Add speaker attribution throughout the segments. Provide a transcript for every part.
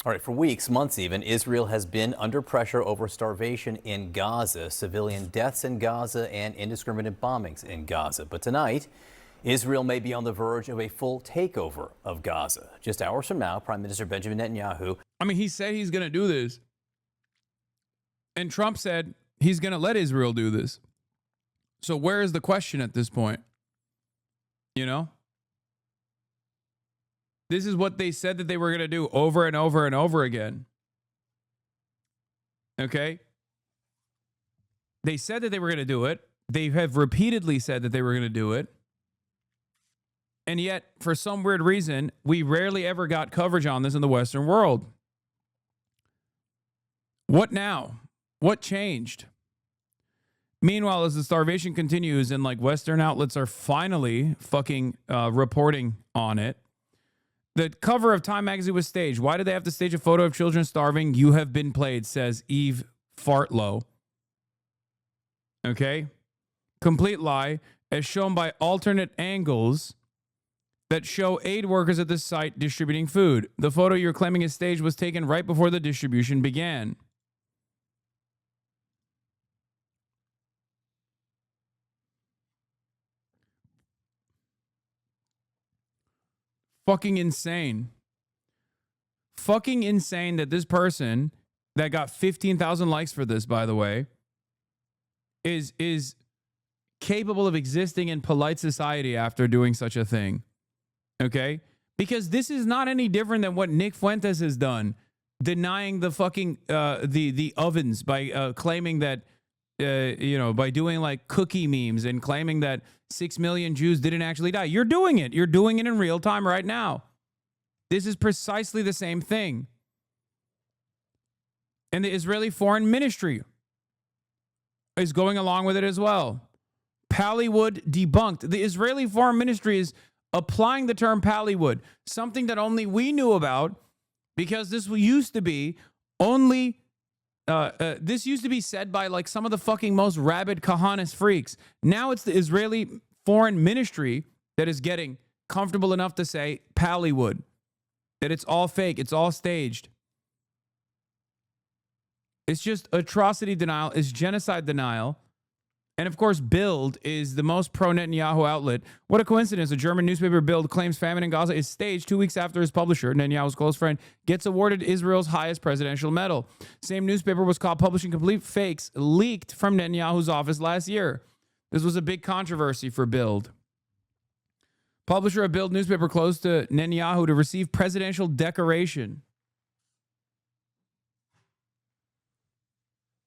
Speaker 1: All right, for weeks, months even, Israel has been under pressure over starvation in Gaza, civilian deaths in Gaza, and indiscriminate bombings in Gaza. But tonight, Israel may be on the verge of a full takeover of Gaza. Just hours from now, Prime Minister Benjamin Netanyahu.
Speaker 2: I mean, he said he's going to do this. And Trump said he's going to let Israel do this. So where is the question at this point? You know? This is what they said that they were going to do over and over and over again. Okay? They said that they were going to do it. They have repeatedly said that they were going to do it. And yet, for some weird reason, we rarely ever got coverage on this in the Western world. What now? What changed? Meanwhile, as the starvation continues and like Western outlets are finally fucking reporting on it, the cover of Time magazine was staged. Why did they have to stage a photo of children starving? You have been played, says Eve Fartlow. Okay? Complete lie, as shown by alternate angles that show aid workers at the site distributing food. The photo you're claiming is staged was taken right before the distribution began. Fucking insane. Fucking insane that this person that got 15,000 likes for this, by the way, is capable of existing in polite society after doing such a thing. Okay? Because this is not any different than what Nick Fuentes has done, denying the fucking the ovens by claiming that by doing like cookie memes and claiming that 6 million Jews didn't actually die. You're doing it. You're doing it in real time right now. This is precisely the same thing. And the Israeli Foreign Ministry is going along with it as well. Pallywood debunked. The Israeli Foreign Ministry is applying the term Pallywood, something that only we knew about because this used to be only this used to be said by like some of the fucking most rabid Kahanist freaks. Now it's the Israeli Foreign Ministry that is getting comfortable enough to say Pallywood, that it's all fake, it's all staged. It's just atrocity denial, it's genocide denial. And of course, Bild is the most pro-Netanyahu outlet. What a coincidence. A German newspaper, Bild, claims famine in Gaza is staged 2 weeks after his publisher, Netanyahu's close friend, gets awarded Israel's highest presidential medal. Same newspaper was caught publishing complete fakes leaked from Netanyahu's office last year. This was a big controversy for Bild. Publisher of Bild newspaper close to Netanyahu to receive presidential decoration.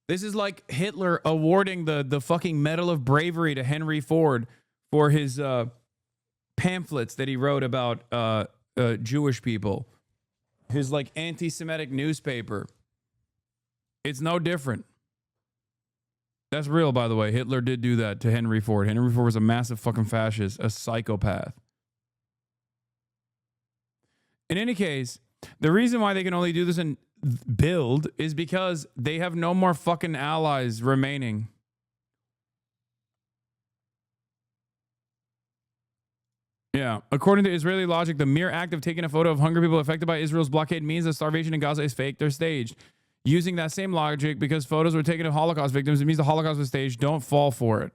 Speaker 2: This is like Hitler awarding the fucking Medal of Bravery to Henry Ford for his pamphlets that he wrote about Jewish people. His like anti-Semitic newspaper. It's no different. That's real, by the way. Hitler did do that to Henry Ford. Henry Ford was a massive fucking fascist, a psychopath. In any case, the reason why they can only do this in Bild is because they have no more fucking allies remaining. Yeah. According to Israeli logic, the mere act of taking a photo of hungry people affected by Israel's blockade means that starvation in Gaza is fake. They're staged. Using that same logic, because photos were taken of Holocaust victims, it means the Holocaust was staged. Don't fall for it.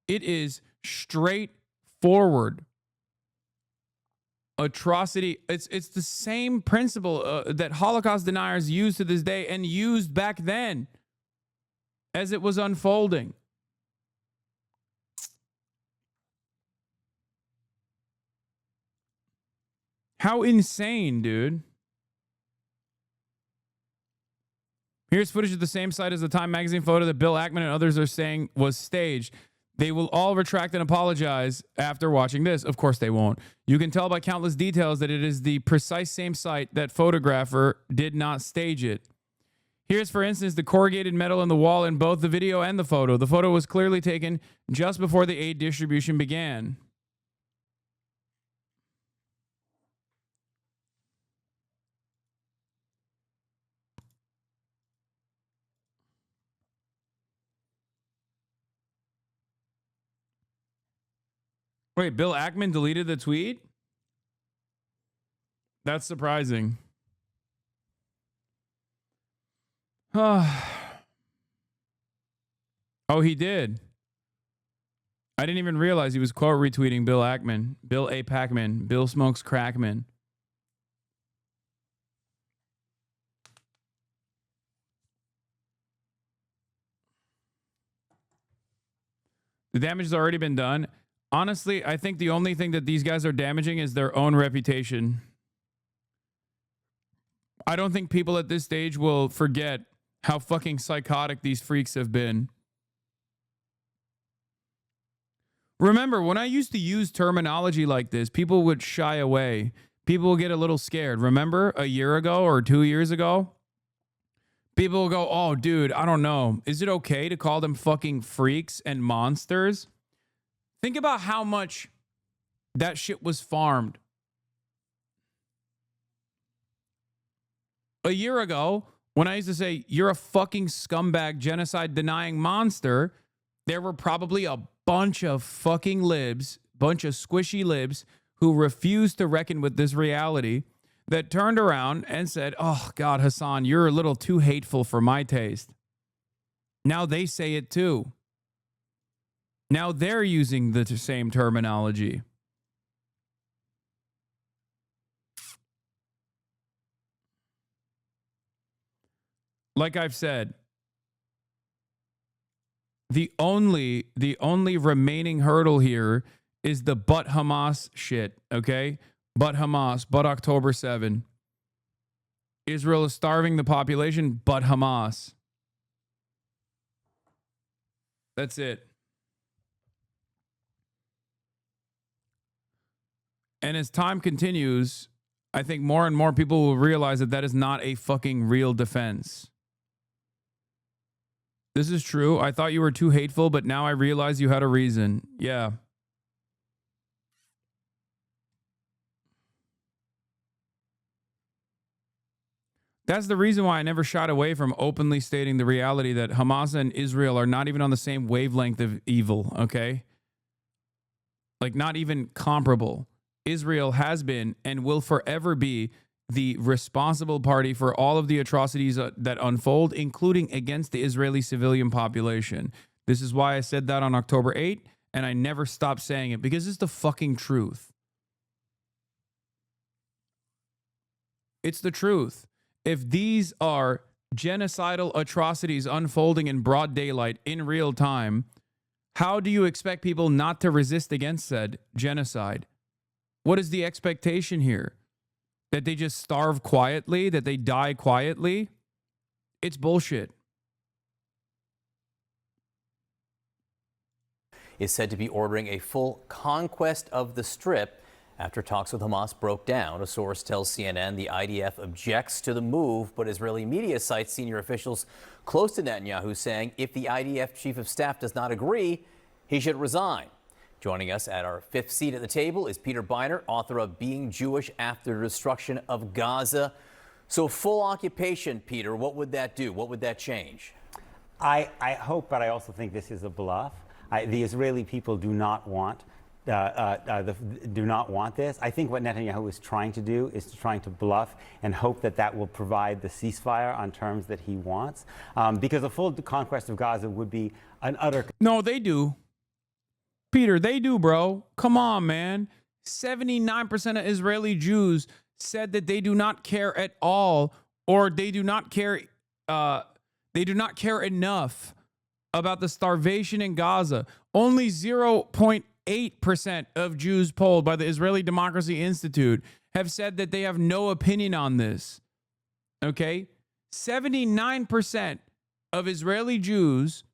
Speaker 2: It is straightforward atrocity. It's the same principle that Holocaust deniers use to this day and used back then as it was unfolding. How insane, dude. Here's footage of the same site as the Time magazine photo that Bill Ackman and others are saying was staged. They will all retract and apologize after watching this. Of course they won't. You can tell by countless details that it is the precise same site that photographer did not stage it. Here's, for instance, the corrugated metal in the wall in both the video and the photo. The photo was clearly taken just before the aid distribution began. Wait, Bill Ackman deleted the tweet? That's surprising. Oh, he did. I didn't even realize he was quote retweeting Bill Ackman, Bill A. Packman, Bill Smokes Crackman. The damage has already been done. Honestly, I think the only thing that these guys are damaging is their own reputation. I don't think people at this stage will forget how fucking psychotic these freaks have been. Remember, when I used to use terminology like this, people would shy away. People would get a little scared. Remember a year ago or 2 years ago? People will go, oh, dude, I don't know. Is it okay to call them fucking freaks and monsters? Think about how much that shit was farmed. A year ago, when I used to say, you're a fucking scumbag, genocide-denying monster, there were probably a bunch of fucking libs, bunch of squishy libs who refused to reckon with this reality that turned around and said, oh, God, Hassan, you're a little too hateful for my taste. Now they say it too. Now they're using the same terminology. Like I've said, the only remaining hurdle here is the but Hamas shit, okay? But Hamas, but October 7. Israel is starving the population, but Hamas. That's it. And as time continues, I think more and more people will realize that that is not a fucking real defense. This is true. I thought you were too hateful, but now I realize you had a reason. Yeah. That's the reason why I never shied away from openly stating the reality that Hamas and Israel are not even on the same wavelength of evil, okay? Like, not even comparable. Israel has been and will forever be the responsible party for all of the atrocities that unfold, including against the Israeli civilian population. This is why I said that on October 8th, and I never stopped saying it, because it's the fucking truth. It's the truth. If these are genocidal atrocities unfolding in broad daylight in real time, how do you expect people not to resist against said genocide? What is the expectation here? That they just starve quietly? That they die quietly? It's bullshit.
Speaker 1: Is said to be ordering a full conquest of the Strip after talks with Hamas broke down. A source tells CNN the IDF objects to the move, but Israeli media cites senior officials close to Netanyahu saying if the IDF chief of staff does not agree, he should resign. Joining us at our fifth seat at the table is Peter Beiner, author of Being Jewish After the Destruction of Gaza. So full occupation, Peter, what would that do? What would that change?
Speaker 3: I hope, but I also think this is a bluff. The Israeli people do not want this. I think what Netanyahu is trying to do is trying to bluff and hope that that will provide the ceasefire on terms that he wants. Because a full conquest of Gaza would be an utter...
Speaker 2: No, they do. Peter, they do, bro. Come on, man. 79% of Israeli Jews said that they do not care at all, or they do not care enough about the starvation in Gaza. Only 0.8% of Jews polled by the Israeli Democracy Institute have said that they have no opinion on this. Okay? 79% of Israeli Jews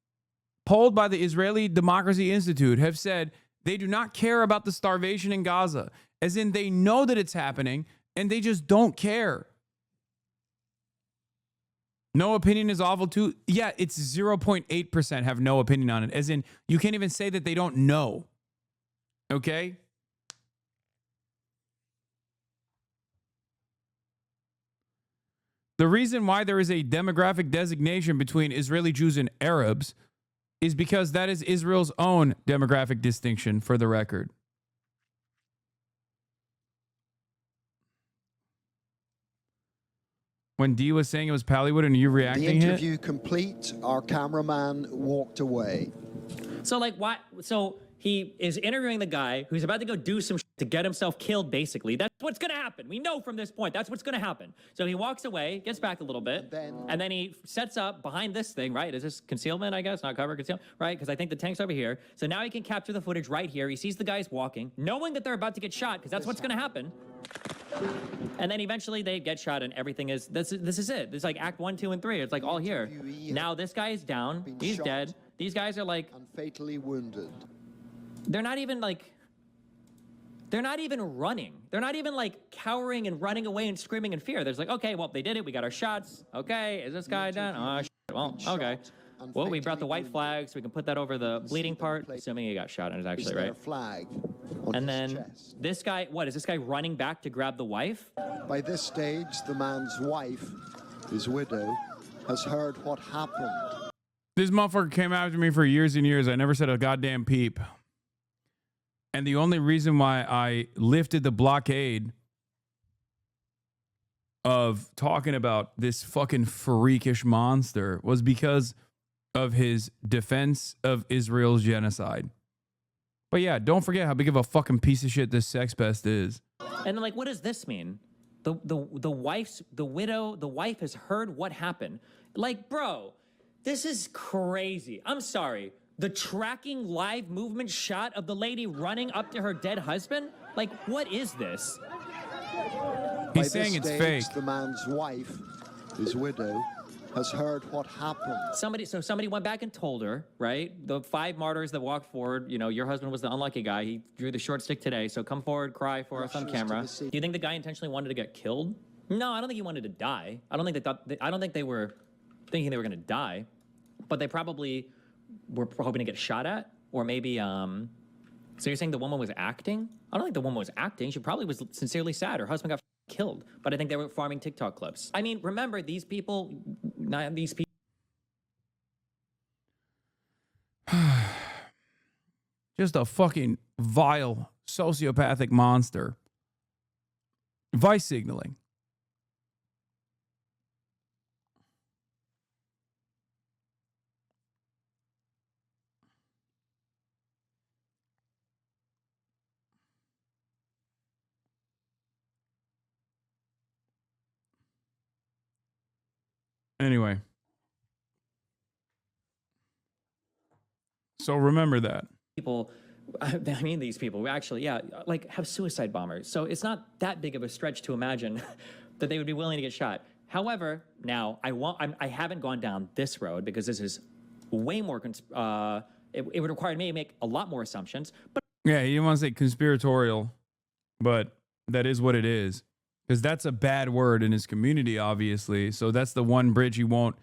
Speaker 2: polled by the Israeli Democracy Institute have said they do not care about the starvation in Gaza, as in they know that it's happening and they just don't care. No opinion is awful too. Yeah, it's 0.8% have no opinion on it, as in you can't even say that they don't know. Okay? The reason why there is a demographic designation between Israeli Jews and Arabs is because that is Israel's own demographic distinction, for the record. when Dee was saying it was Pallywood and you
Speaker 4: The
Speaker 2: reacting it?
Speaker 4: interview complete, our cameraman walked away.
Speaker 5: So like why? So he is interviewing the guy who's about to go do some shit to get himself killed. Basically, that's what's gonna happen. We know from this point that's what's gonna happen. So he walks away, gets back a little bit, and then he sets up behind this thing. Right? Is this concealment? I guess not cover concealment. Right? Because I think the tank's over here. So now he can capture the footage right here. He sees the guys walking, knowing that they're about to get shot because that's what's gonna happen. And then eventually they get shot, and everything is this is it. It's like Act 1, 2, and 3. It's like all here. Now this guy is down. He's dead. These guys are like
Speaker 4: And fatally wounded.
Speaker 5: they're not even like they're not even running. They're not even like cowering and running away and screaming in fear. There's like, okay, well they did it. We got our shots. Okay, is this guy done? Oh, shit. Well, okay. Well, we brought the white flag so we can put that over the bleeding part, assuming he got shot. And it's actually right.
Speaker 4: Flag on
Speaker 5: And
Speaker 4: his
Speaker 5: then
Speaker 4: chest.
Speaker 5: this guy, what is this guy running back to grab the wife?
Speaker 4: By this stage, the man's wife, his widow, has heard what happened.
Speaker 2: This motherfucker came after me for years and years. I never said a goddamn peep. And the only reason why I lifted the blockade of talking about this fucking freakish monster was because of his defense of Israel's genocide. But yeah, don't forget how big of a fucking piece of shit this sex pest is.
Speaker 5: And then, like, what does this mean? The wife has heard what happened. Like, bro, this is crazy. I'm sorry. The tracking live movement shot of the lady running up to her dead husband? Like, what is this?
Speaker 4: By
Speaker 2: He's saying
Speaker 4: this
Speaker 2: it's
Speaker 4: stage,
Speaker 2: fake.
Speaker 4: the man's wife, his widow, has heard what happened.
Speaker 5: Somebody went back and told her, right? The 5 martyrs that walked forward, you know, your husband was the unlucky guy. He drew the short stick today, so come forward, cry for us on
Speaker 4: Rushes to
Speaker 5: camera.
Speaker 4: the scene.
Speaker 5: Do you think the guy intentionally wanted to get killed? No, I don't think he wanted to die. I don't think they were thinking they were going to die, but they probably were hoping to get shot at, or maybe. So you're saying the woman was acting? I don't think the woman was acting. She probably was sincerely sad. Her husband got killed, but I think they were farming TikTok clips. I mean, remember these people.
Speaker 2: Just a fucking vile sociopathic monster. Vice signaling. Anyway. So remember that.
Speaker 5: People, I mean, these people actually, yeah, like have suicide bombers. So it's not that big of a stretch to imagine that they would be willing to get shot. However, now I haven't gone down this road because this is way more. It would require me to make a lot more assumptions. But
Speaker 2: Yeah, you didn't want to say conspiratorial, but that is what it is. Because that's a bad word in his community, obviously. So that's the one bridge he won't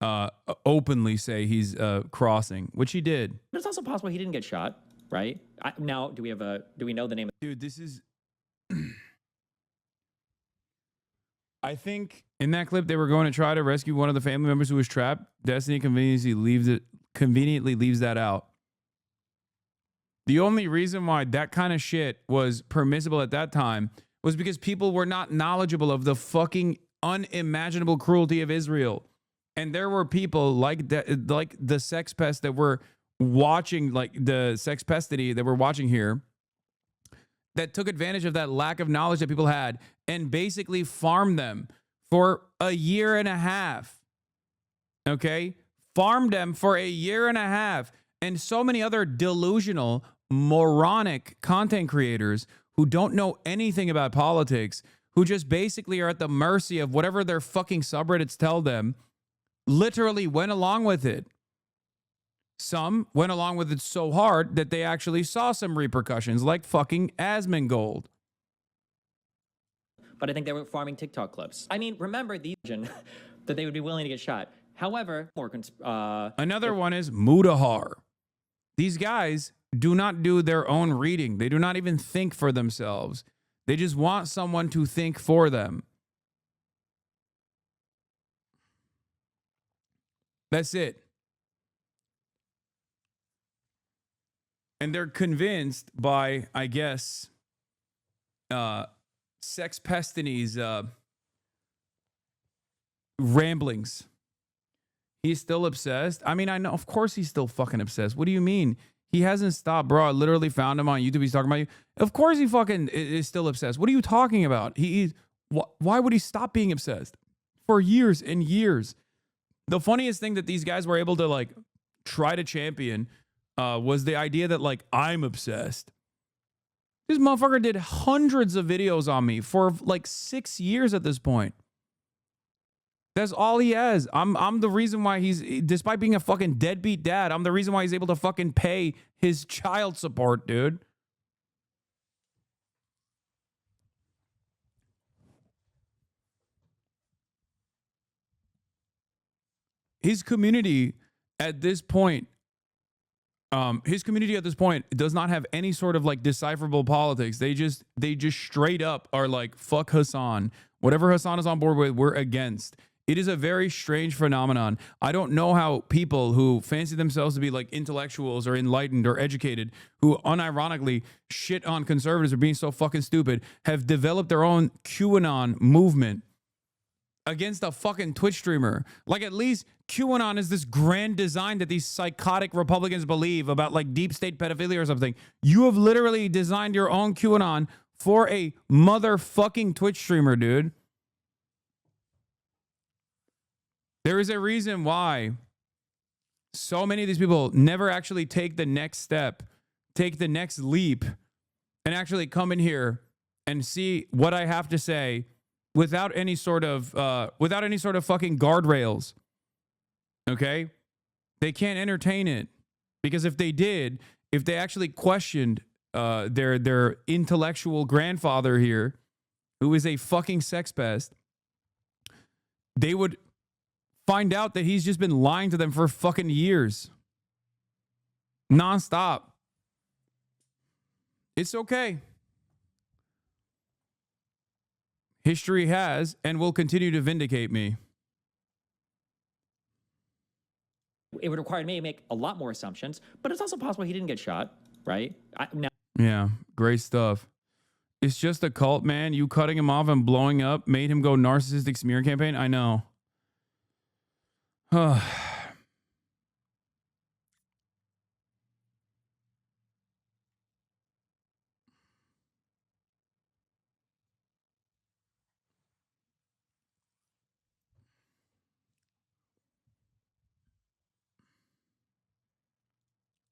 Speaker 2: openly say he's crossing, which he did.
Speaker 5: it's also possible he didn't get shot, right? Now, do we know the name?
Speaker 2: Dude, this is... I think in that clip, they were going to try to rescue one of the family members who was trapped. Destiny conveniently leaves that out. The only reason why that kind of shit was permissible at that time was because people were not knowledgeable of the fucking unimaginable cruelty of Israel. And there were people like that, like the sex pest that were watching, like the sex pestity that we're watching here, that took advantage of that lack of knowledge that people had and basically farmed them for a year and a half. Okay? Farmed them for a year and a half. And so many other delusional, moronic content creators who don't know anything about politics, who just basically are at the mercy of whatever their fucking subreddits tell them, literally went along with it. Some went along with it so hard that they actually saw some repercussions, like fucking Asmongold.
Speaker 5: But I think they were farming TikTok clips. I mean, remember that they would be willing to get shot. However,
Speaker 2: Another one is Mudahar. These guys do not do their own reading. They do not even think for themselves. They just want someone to think for them. That's it. And they're convinced by, I guess, Sex Pestini's ramblings. He's still obsessed. I mean, I know, of course he's still fucking obsessed. What do you mean? He hasn't stopped, bro. I literally found him on YouTube. He's talking about you. Of course he fucking is still obsessed. What are you talking about? Why would he stop being obsessed? For years and years. The funniest thing that these guys were able to like try to champion was the idea that like I'm obsessed. This motherfucker did hundreds of videos on me for like 6 years at this point. That's all he has. I'm the reason why he's, despite being a fucking deadbeat dad, I'm the reason why he's able to fucking pay his child support, dude. His community at this point, does not have any sort of like decipherable politics. They just straight up are like, fuck Hassan. Whatever Hassan is on board with, we're against. It is a very strange phenomenon. I don't know how people who fancy themselves to be like intellectuals or enlightened or educated, who unironically shit on conservatives for being so fucking stupid, have developed their own QAnon movement against a fucking Twitch streamer. Like, at least QAnon is this grand design that these psychotic Republicans believe about like deep state pedophilia or something. You have literally designed your own QAnon for a motherfucking Twitch streamer, dude. There is a reason why so many of these people never actually take the next step, take the next leap, and actually come in here and see what I have to say without any sort of fucking guardrails. Okay? They can't entertain it, because if they did, if they actually questioned their intellectual grandfather here, who is a fucking sex pest, they would find out that he's just been lying to them for fucking years. Nonstop. It's okay. History has and will continue to vindicate me.
Speaker 5: It would require me to make a lot more assumptions, but it's also possible he didn't get shot, right?
Speaker 2: Yeah, great stuff. It's just a cult, man. You cutting him off and blowing up made him go narcissistic smear campaign. I know.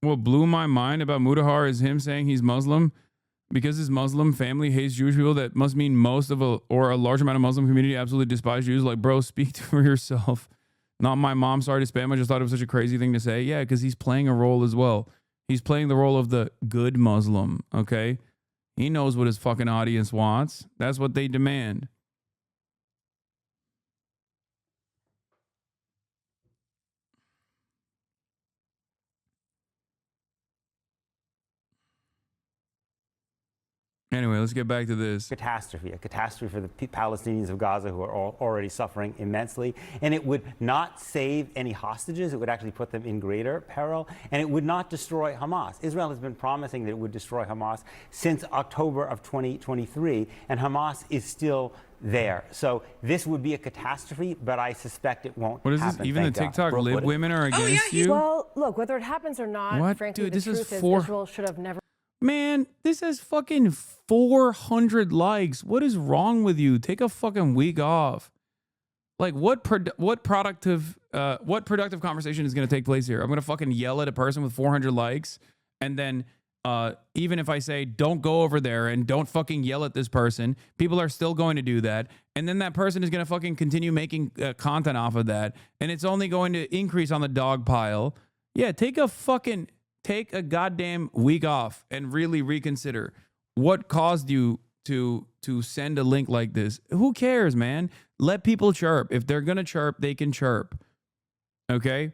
Speaker 2: What blew my mind about Mudahar is him saying he's Muslim. Because his Muslim family hates Jewish people, that must mean most of a large amount of Muslim community absolutely despise Jews. Like, bro, speak for yourself. Not my mom, sorry to spam. I just thought it was such a crazy thing to say. Yeah, because he's playing a role as well. He's playing the role of the good Muslim, okay? He knows what his fucking audience wants. That's what they demand. Anyway, let's get back to this.
Speaker 3: A catastrophe for the Palestinians of Gaza, who are already suffering immensely. And it would not save any hostages. It would actually put them in greater peril. And it would not destroy Hamas. Israel has been promising that it would destroy Hamas since October of 2023. And Hamas is still there. So this would be a catastrophe, but I suspect it won't happen.
Speaker 2: What is this? Even the TikTok lib women are against you?
Speaker 6: Well, look, whether it happens or not,
Speaker 2: What?
Speaker 6: frankly,
Speaker 2: Dude,
Speaker 6: the
Speaker 2: this is
Speaker 6: truth is
Speaker 2: four-
Speaker 6: Israel should have never...
Speaker 2: Man, this has fucking 400 likes. What is wrong with you? Take a fucking week off. Like, what productive conversation is going to take place here? I'm going to fucking yell at a person with 400 likes, and then even if I say don't go over there and don't fucking yell at this person, people are still going to do that, and then that person is going to fucking continue making content off of that, and it's only going to increase on the dog pile. Yeah, take a goddamn week off and really reconsider what caused you to send a link like this. Who cares, man? Let people chirp. If they're going to chirp, they can chirp. Okay?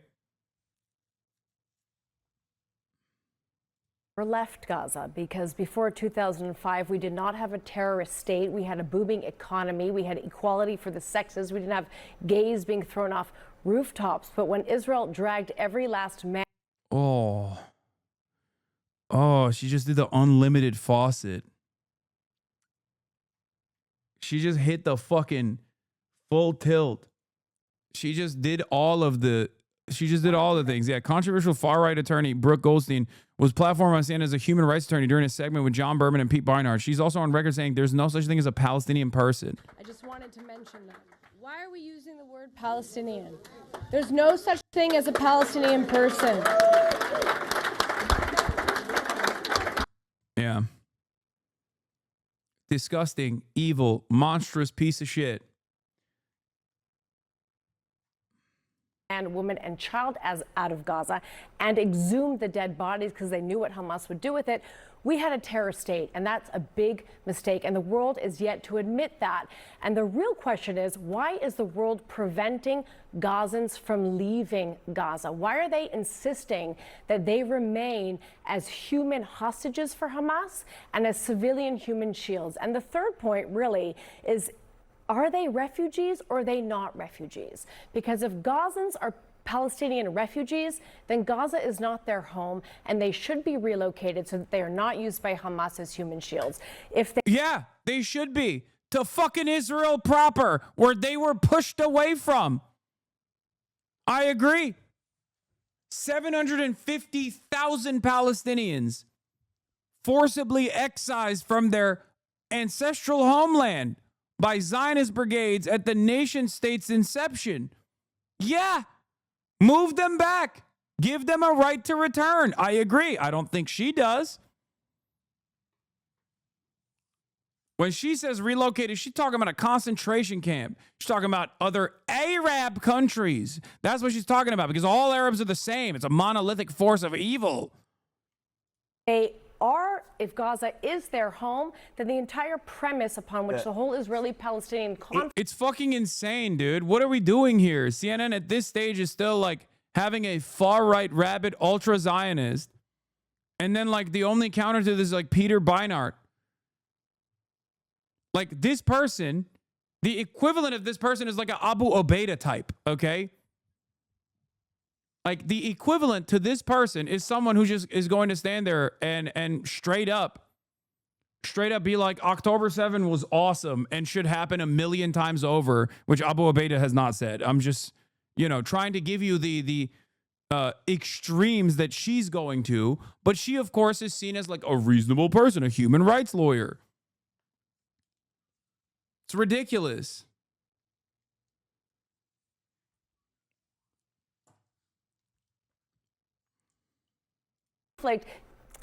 Speaker 6: left Gaza, because before 2005, we did not have a terrorist state. We had a booming economy. We had equality for the sexes. We didn't have gays being thrown off rooftops. But when Israel dragged every last man...
Speaker 2: Oh, she just did the unlimited faucet. She just hit the fucking full tilt. She just did all the things. Yeah, controversial far-right attorney Brooke Goldstein was platformed on CNN as a human rights attorney during a segment with John Berman and Pete Barnard. She's also on record saying there's no such thing as a Palestinian person.
Speaker 6: I just wanted to mention that. Why are we using the word Palestinian? There's no such thing as a Palestinian person.
Speaker 2: Yeah. Disgusting, evil, monstrous piece of shit.
Speaker 6: And woman and child as out of Gaza and exhumed the dead bodies because they knew what Hamas would do with it. We had a terror state, and that's a big mistake, and the world is yet to admit that. And the real question is, why is the world preventing Gazans from leaving Gaza? Why are they insisting that they remain as human hostages for Hamas and as civilian human shields? And the third point really is, are they refugees or are they not refugees? Because if Gazans are Palestinian refugees, then Gaza is not their home and they should be relocated so that they are not used by Hamas as human shields.
Speaker 2: Yeah, they should be to fucking Israel proper, where they were pushed away from. I agree. 750,000 Palestinians forcibly excised from their ancestral homeland by Zionist brigades at the nation state's inception. Yeah, move them back. Give them a right to return. I agree. I don't think she does. When she says relocated, she's talking about a concentration camp. She's talking about other Arab countries. That's what she's talking about, because all Arabs are the same. It's a monolithic force of evil.
Speaker 6: If Gaza is their home, then the entire premise upon which the whole Israeli-Palestinian conflict...
Speaker 2: It's fucking insane, dude. What are we doing here? CNN at this stage is still like having a far-right, rabid, ultra-Zionist. And then like the only counter to this is like Peter Beinart. Like this person, the equivalent of this person is like an Abu Obaida type, okay? Like the equivalent to this person is someone who just is going to stand there and straight up be like, October 7 was awesome and should happen a million times over, which Abu Obaida has not said. I'm just, trying to give you the extremes that she's going to, but she of course is seen as like a reasonable person, a human rights lawyer. It's ridiculous.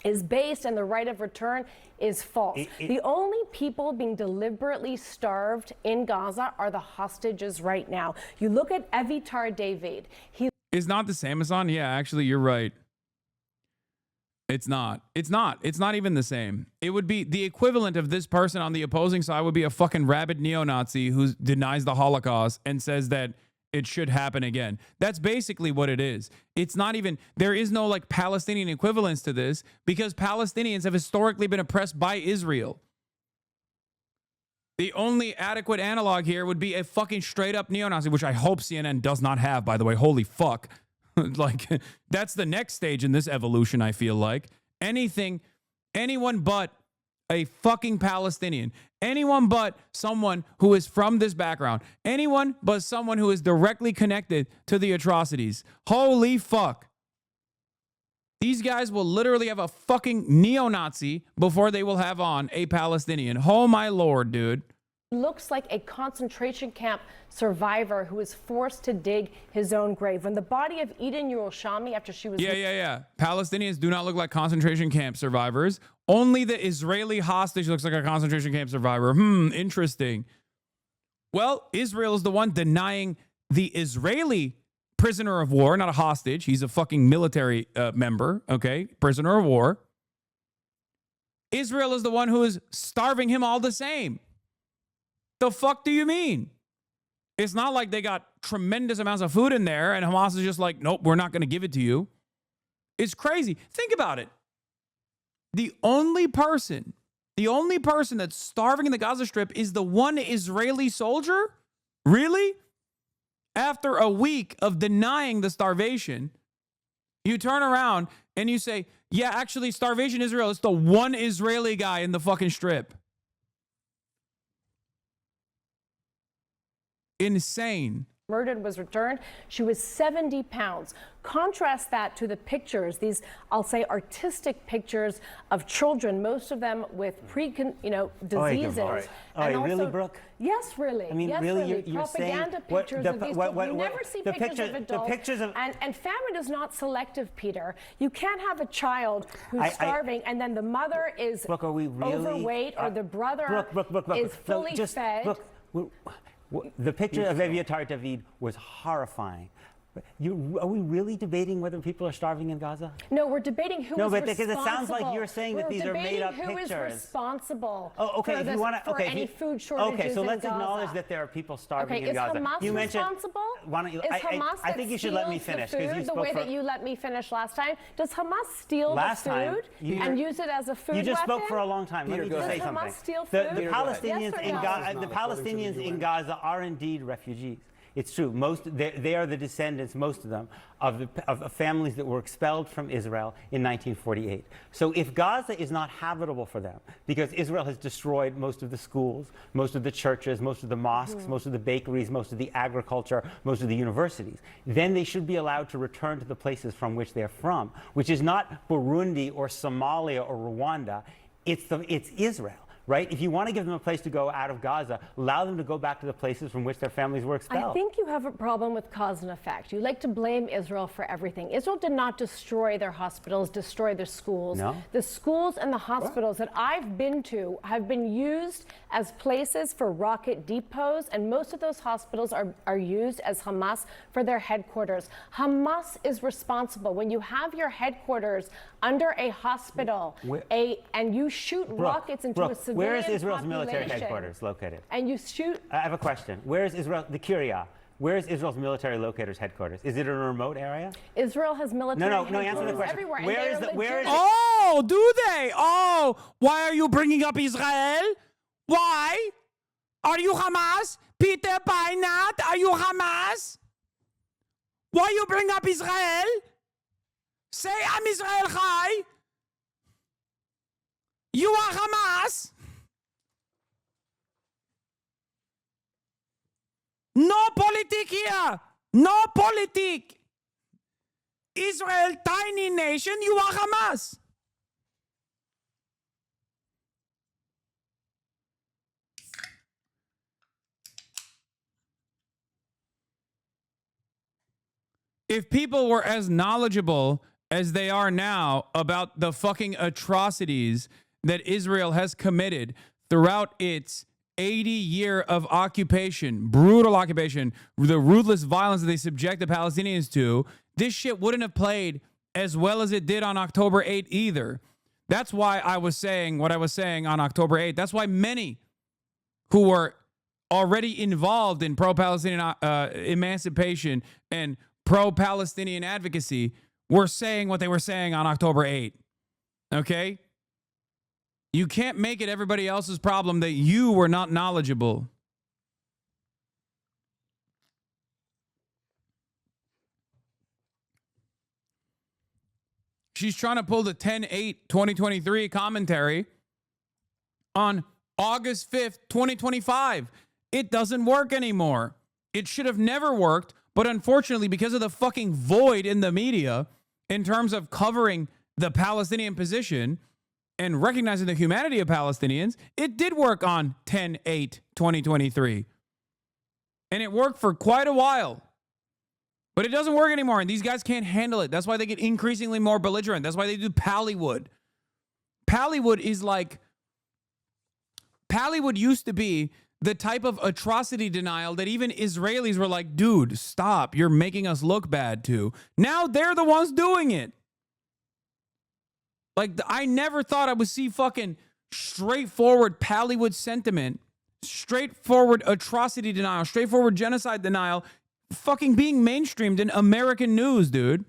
Speaker 6: Is based and the right of return is false. The only people being deliberately starved in Gaza are the hostages right now. You look at Evitar David.
Speaker 2: It's not the same, Hassan. Yeah, actually, you're right. It's not. It's not even the same. It would be the equivalent of this person on the opposing side would be a fucking rabid neo-Nazi who denies the Holocaust and says that it should happen again. That's basically what it is. It's not even, there is no like Palestinian equivalence to this because Palestinians have historically been oppressed by Israel. The only adequate analog here would be a fucking straight up neo-Nazi, which I hope CNN does not have, by the way. Holy fuck. Like, that's the next stage in this evolution, I feel like. Anyone but a fucking Palestinian. Anyone but someone who is from this background. Anyone but someone who is directly connected to the atrocities. Holy fuck. These guys will literally have a fucking neo-Nazi before they will have on a Palestinian. Oh my lord, dude.
Speaker 6: Looks like a concentration camp survivor who was forced to dig his own grave. When the body of Eden Yerushalmi, after she was...
Speaker 2: Yeah. Palestinians do not look like concentration camp survivors. Only the Israeli hostage looks like a concentration camp survivor. Interesting. Well, Israel is the one denying the Israeli prisoner of war, not a hostage. He's a fucking military member, okay? Prisoner of war. Israel is the one who is starving him all the same. The fuck do you mean? It's not like they got tremendous amounts of food in there and Hamas is just like, nope, we're not going to give it to you. It's crazy. Think about it. The only person that's starving in the Gaza Strip is the one Israeli soldier? Really? After a week of denying the starvation, you turn around and you say, yeah, actually, starvation Israel, it's the one Israeli guy in the fucking strip. Insane.
Speaker 6: murdered and was returned, she was 70 pounds. Contrast that to the pictures, these, I'll say, artistic pictures of children, most of them with diseases.
Speaker 3: And also, really, Brooke?
Speaker 6: Yes, really.
Speaker 3: I mean,
Speaker 6: yes,
Speaker 3: really, you're
Speaker 6: propaganda
Speaker 3: saying
Speaker 6: pictures of these children. You never see pictures of adults.
Speaker 3: The pictures of,
Speaker 6: and famine is not selective, Peter. You can't have a child who's starving and then the mother is
Speaker 3: Brooke, are we really,
Speaker 6: overweight or the brother is fully fed.
Speaker 3: Brooke, the picture of Eviatar David was horrifying. Are we really debating whether people are starving in Gaza?
Speaker 6: No, we're debating who is responsible. No, but because
Speaker 3: it sounds like you're saying that these are made-up pictures.
Speaker 6: Who is responsible
Speaker 3: okay,
Speaker 6: for any food shortages
Speaker 3: Okay, so let's
Speaker 6: in Gaza.
Speaker 3: acknowledge that there are people starving in Gaza.
Speaker 6: Is Hamas responsible?
Speaker 3: Why don't you,
Speaker 6: is Hamas
Speaker 3: I think you should let me finish.
Speaker 6: The way that you let me finish last time. Does Hamas steal the food and use it as a food weapon?
Speaker 3: You just spoke for a long time. Let me just say something.
Speaker 6: Does Hamas steal food?
Speaker 3: The Palestinians in Gaza are indeed refugees. It's true. They are the descendants, most of them, of families that were expelled from Israel in 1948. So if Gaza is not habitable for them, because Israel has destroyed most of the schools, most of the churches, most of the mosques, most of the bakeries, most of the agriculture, most of the universities, then they should be allowed to return to the places from which they're from, which is not Burundi or Somalia or Rwanda. It's Israel. Right? If you want to give them a place to go out of Gaza, allow them to go back to the places from which their families were expelled.
Speaker 6: I think you have a problem with cause and effect. You like to blame Israel for everything. Israel did not destroy their hospitals, destroy their schools.
Speaker 3: No.
Speaker 6: The schools and the hospitals that I've been to have been used as places for rocket depots, and most of those hospitals are used as Hamas for their headquarters. Hamas is responsible. When you have your headquarters under a hospital and you shoot rockets into a civilian
Speaker 3: where is Israel's
Speaker 6: population,
Speaker 3: military headquarters located?
Speaker 6: And you shoot...
Speaker 3: I have a question. Where is Israel, the Kiryat? Where is Israel's military locators headquarters? Is it in a remote area?
Speaker 6: Israel has military
Speaker 3: No, answer the question.
Speaker 6: Everywhere.
Speaker 3: Where is
Speaker 2: Oh, do they? Oh, why are you bringing up Israel? Why? Are you Hamas? Peter Beinat, are you Hamas? Why you bring up Israel? Say I'm Israel Chai. You are Hamas. No politic here. No politic. Israel, tiny nation, you are Hamas. If people were as knowledgeable as they are now about the fucking atrocities that Israel has committed throughout its 80-year of occupation, brutal occupation, the ruthless violence that they subject the Palestinians to, this shit wouldn't have played as well as it did on October 8th either. That's why I was saying what I was saying on October 8th. That's why many who were already involved in pro-Palestinian emancipation and pro-Palestinian advocacy were saying what they were saying on October 8th. Okay? You can't make it everybody else's problem that you were not knowledgeable. She's trying to pull the 10/8/2023 commentary on August 5th, 2025. It doesn't work anymore. It should have never worked, but unfortunately, because of the fucking void in the media in terms of covering the Palestinian position and recognizing the humanity of Palestinians, it did work on 10/8/2023. And it worked for quite a while. But it doesn't work anymore, and these guys can't handle it. That's why they get increasingly more belligerent. That's why they do Pallywood. Pallywood is like... Pallywood used to be the type of atrocity denial that even Israelis were like, dude, stop. You're making us look bad too. Now they're the ones doing it. Like, I never thought I would see fucking straightforward Pallywood sentiment, straightforward atrocity denial, straightforward genocide denial fucking being mainstreamed in American news, dude.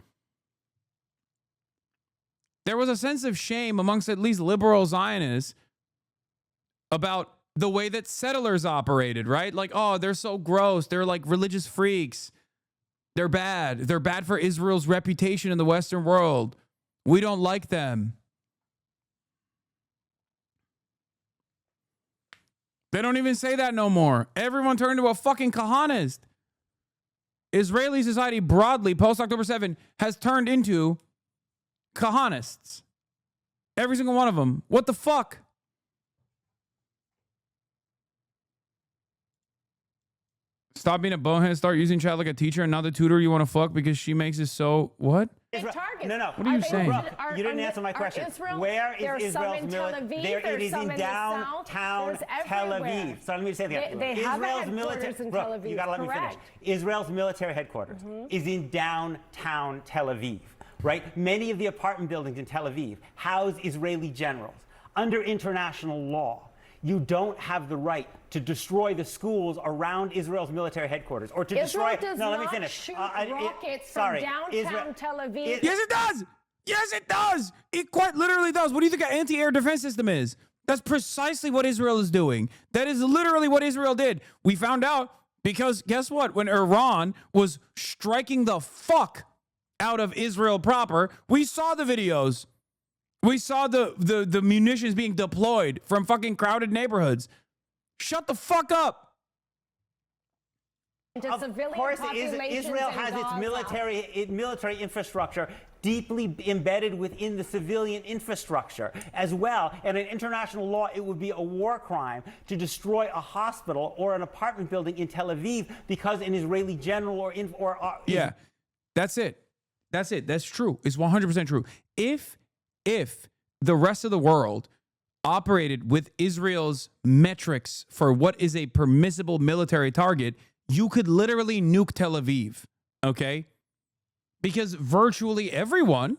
Speaker 2: There was a sense of shame amongst at least liberal Zionists about the way that settlers operated, right? Like, oh, they're so gross. They're like religious freaks. They're bad. They're bad for Israel's reputation in the Western world. We don't like them. They don't even say that no more. Everyone turned to a fucking Kahanist. Israeli society broadly, post-October 7, has turned into Kahanists. Every single one of them. What the fuck? Stop being a bonehead, start using chat like a teacher and not the tutor you want to fuck because she makes it so... What?
Speaker 3: No, no.
Speaker 2: What are you saying?
Speaker 3: Brooke, you didn't answer my question. Where is Israel's military? It is in downtown Tel Aviv. So let me say that.
Speaker 6: They have a headquarters in Tel Aviv.
Speaker 3: You gotta let me finish. Israel's military headquarters is in downtown Tel Aviv, right? Many of the apartment buildings in Tel Aviv house Israeli generals. Under international law, you don't have the right to destroy the schools around Israel's military headquarters or to destroy.
Speaker 6: Israel does
Speaker 3: no,
Speaker 6: not
Speaker 3: let me finish.
Speaker 6: shoot rockets from downtown Tel Aviv.
Speaker 2: Yes, it does. Yes, it does. It quite literally does. What do you think an anti-air defense system is? That's precisely what Israel is doing. That is literally what Israel did. We found out because guess what? When Iran was striking the fuck out of Israel proper, we saw the videos. We saw the munitions being deployed from fucking crowded neighborhoods. Shut the fuck up.
Speaker 3: Of course, Israel has its military infrastructure deeply embedded within the civilian infrastructure as well. And in international law, it would be a war crime to destroy a hospital or an apartment building in Tel Aviv because an Israeli general
Speaker 2: yeah, that's it. That's it. That's true. It's 100% true. If the rest of the world operated with Israel's metrics for what is a permissible military target, you could literally nuke Tel Aviv, okay? Because virtually everyone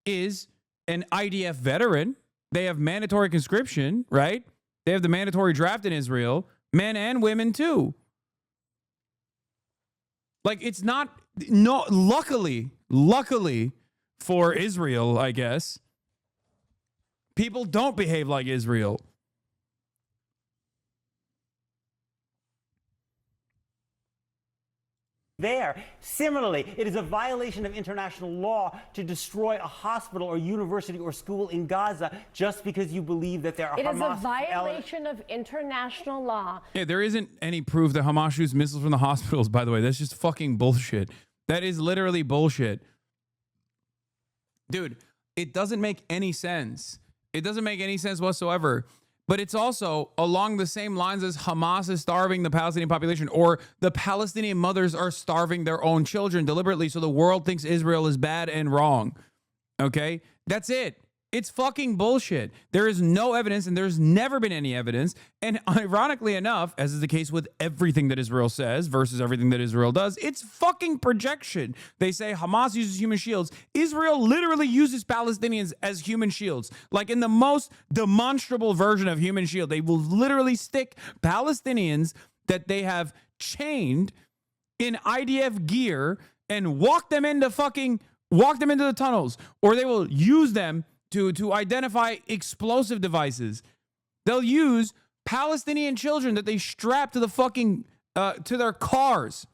Speaker 2: is an IDF veteran. They have mandatory conscription, right? They have the mandatory draft in Israel, men and women too. Like it's not, no, luckily for Israel, I guess, people don't behave like Israel.
Speaker 3: There. Similarly, it is a violation of international law to destroy a hospital or university or school in Gaza just because you believe that there are Hamas.
Speaker 6: It is a violation of international law.
Speaker 2: Yeah, there isn't any proof that Hamas shoots missiles from the hospitals, by the way. That's just fucking bullshit. That is literally bullshit. Dude, it doesn't make any sense. It doesn't make any sense whatsoever. But it's also along the same lines as Hamas is starving the Palestinian population, or the Palestinian mothers are starving their own children deliberately so the world thinks Israel is bad and wrong. Okay? That's it. It's fucking bullshit. There is no evidence, and there's never been any evidence. And ironically enough, as is the case with everything that Israel says versus everything that Israel does, it's fucking projection. They say Hamas uses human shields. Israel literally uses Palestinians as human shields. Like in the most demonstrable version of human shield, they will literally stick Palestinians that they have chained in IDF gear and walk them into the tunnels, or they will use them to identify explosive devices. They'll use Palestinian children that they strap to the fucking to their cars.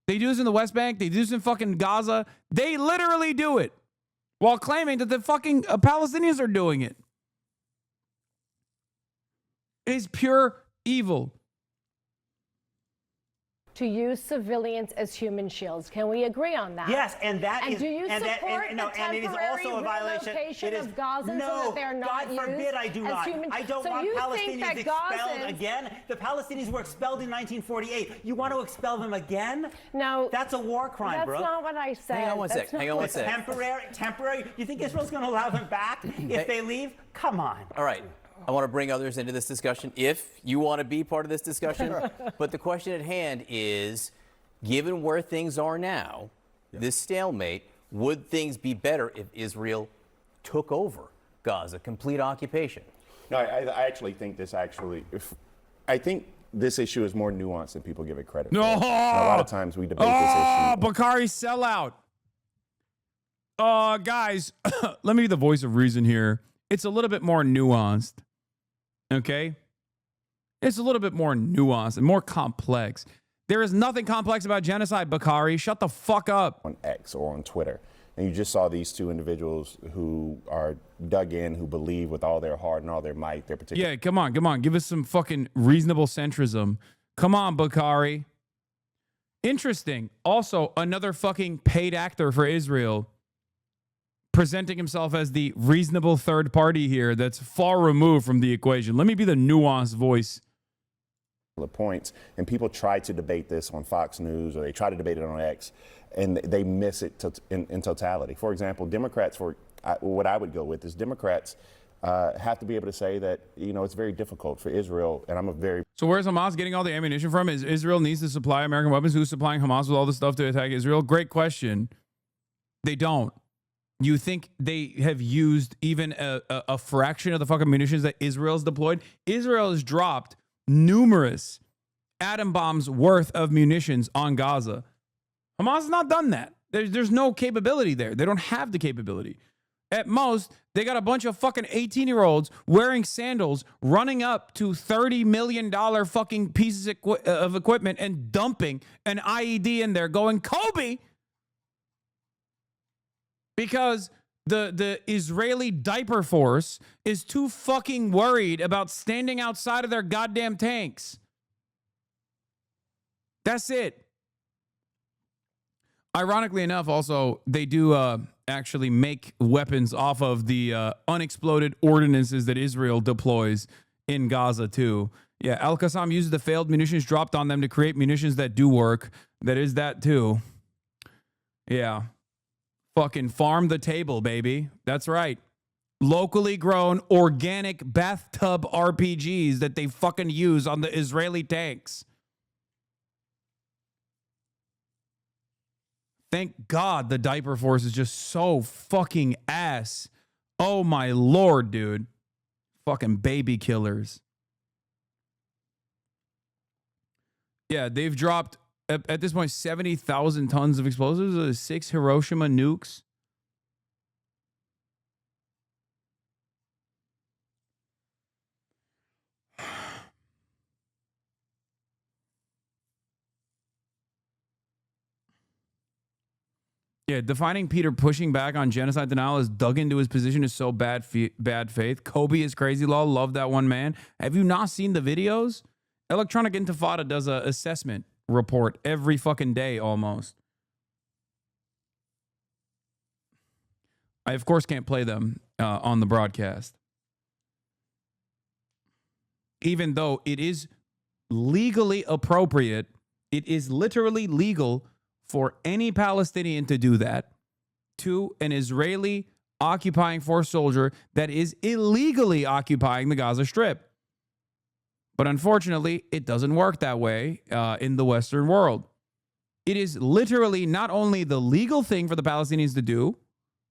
Speaker 2: They do this in the West Bank. They do this in fucking Gaza. They literally do it while claiming that the fucking Palestinians are doing it. It is pure evil.
Speaker 6: To use civilians as human shields. Can we agree on that?
Speaker 3: Yes, and that
Speaker 6: and
Speaker 3: is.
Speaker 6: do you
Speaker 3: and
Speaker 6: support
Speaker 3: that, and, no,
Speaker 6: the
Speaker 3: and it is also a violation.
Speaker 6: relocation of Gazans so that they're not
Speaker 3: God forbid I do not. I don't
Speaker 6: so
Speaker 3: want
Speaker 6: you
Speaker 3: Palestinians
Speaker 6: think that
Speaker 3: expelled again. The Palestinians were expelled in 1948. You want to expel them again?
Speaker 6: No.
Speaker 3: That's a war crime, bro.
Speaker 6: That's not what I said.
Speaker 1: Hang on one sec. Hang on one sec.
Speaker 3: Temporary. You think Israel's going to allow them back if they leave? Come on.
Speaker 1: All right. I want to bring others into this discussion if you want to be part of this discussion. But the question at hand is, given where things are now, this stalemate, would things be better if Israel took over Gaza, complete occupation?
Speaker 7: No, I actually think I think this issue is more nuanced than people give it credit for. And a lot of times we debate this issue.
Speaker 2: Bakari sellout. Guys, let me be the voice of reason here. It's a little bit more nuanced. Okay? It's a little bit more nuanced and more complex. There is nothing complex about genocide, Bakari. Shut the fuck up.
Speaker 7: On X or on Twitter. And you just saw these two individuals who are dug in, who believe with all their heart and all their might, their particular.
Speaker 2: Yeah, come on. Give us some fucking reasonable centrism. Come on, Bakari. Interesting. Also, another fucking paid actor for Israel presenting himself as the reasonable third party here that's far removed from the equation. Let me be the nuanced voice.
Speaker 7: Points, and people try to debate this on Fox News, or they try to debate it on X, and they miss it in totality. For example, Democrats, what I would go with is Democrats have to be able to say that, you know, it's very difficult for Israel, and
Speaker 2: So where's Hamas getting all the ammunition from? Is Israel needs to supply American weapons? Who's supplying Hamas with all the stuff to attack Israel? Great question. They don't. You think they have used even a fraction of the fucking munitions that Israel's deployed? Israel has dropped numerous atom bombs worth of munitions on Gaza. Hamas has not done that. There's no capability there. They don't have the capability. At most, they got a bunch of fucking 18-year-olds wearing sandals running up to $30 million fucking pieces of equipment and dumping an IED in there going, Kobe! Because the Israeli diaper force is too fucking worried about standing outside of their goddamn tanks. That's it. Ironically enough, also, they do actually make weapons off of the unexploded ordinances that Israel deploys in Gaza, too. Yeah, Al-Qassam uses the failed munitions dropped on them to create munitions that do work. That is that, too. Yeah. Fucking farm the table, baby. That's right. Locally grown organic bathtub RPGs that they fucking use on the Israeli tanks. Thank God the diaper force is just so fucking ass. Oh my Lord, dude. Fucking baby killers. Yeah, they've dropped at this point 70,000 tons of explosives, 6 Hiroshima nukes. Yeah, defining Peter pushing back on genocide denial as dug into his position is so bad faith. Kobe is crazy law. Love that one, man. Have you not seen the videos? Electronic Intifada does a assessment report every fucking day almost. I, of course, can't play them on the broadcast. Even though it is legally appropriate, it is literally legal for any Palestinian to do that to an Israeli occupying force soldier that is illegally occupying the Gaza Strip. But unfortunately, it doesn't work that way in the Western world. It is literally not only the legal thing for the Palestinians to do,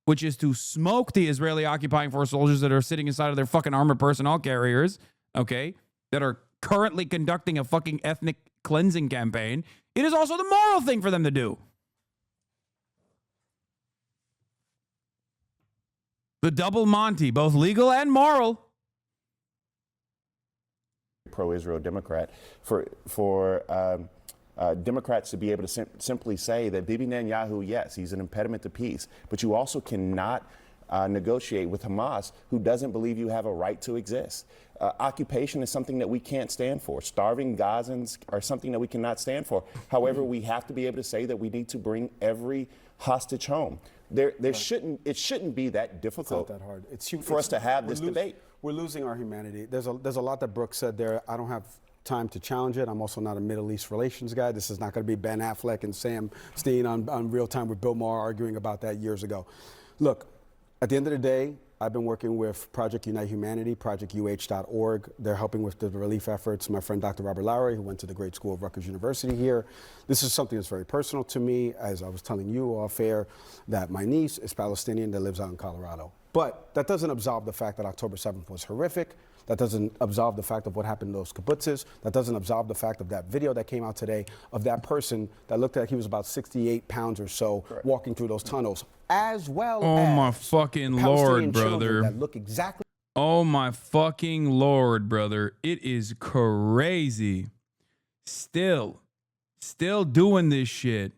Speaker 2: which is to smoke the Israeli occupying force soldiers that are sitting inside of their fucking armored personnel carriers, okay, that are currently conducting a fucking ethnic cleansing campaign. It is also the moral thing for them to do. The double Monty, both legal and moral.
Speaker 7: Pro-Israel Democrat for Democrats to be able to simply say that Bibi Netanyahu, yes, he's an impediment to peace, but you also cannot negotiate with Hamas, who doesn't believe you have a right to exist. Occupation is something that we can't stand for. Starving Gazans are something that we cannot stand for. However, we have to be able to say that we need to bring every hostage home. It shouldn't be that difficult.
Speaker 8: It's not that hard.
Speaker 7: For us to have this debate.
Speaker 8: We're losing our humanity. There's a lot that Brooks said there. I don't have time to challenge it. I'm also not a Middle East relations guy. This is not going to be Ben Affleck and Sam Steen on Real Time with Bill Maher arguing about that years ago. Look, at the end of the day, I've been working with Project Unite Humanity, projectuh.org. They're helping with the relief efforts. My friend Dr. Robert Lowry, who went to the great school of Rutgers University here. This is something that's very personal to me. As I was telling you off air, that my niece is Palestinian that lives out in Colorado. But that doesn't absolve the fact that October 7th was horrific. That doesn't absolve the fact of what happened in those kibbutzes. That doesn't absolve the fact of that video that came out today of that person that looked like he was about 68 pounds or so walking through those tunnels, as well as
Speaker 2: oh my fucking Lord, brother.
Speaker 8: That look exactly.
Speaker 2: Oh my fucking Lord, brother. It is crazy. Still doing this shit.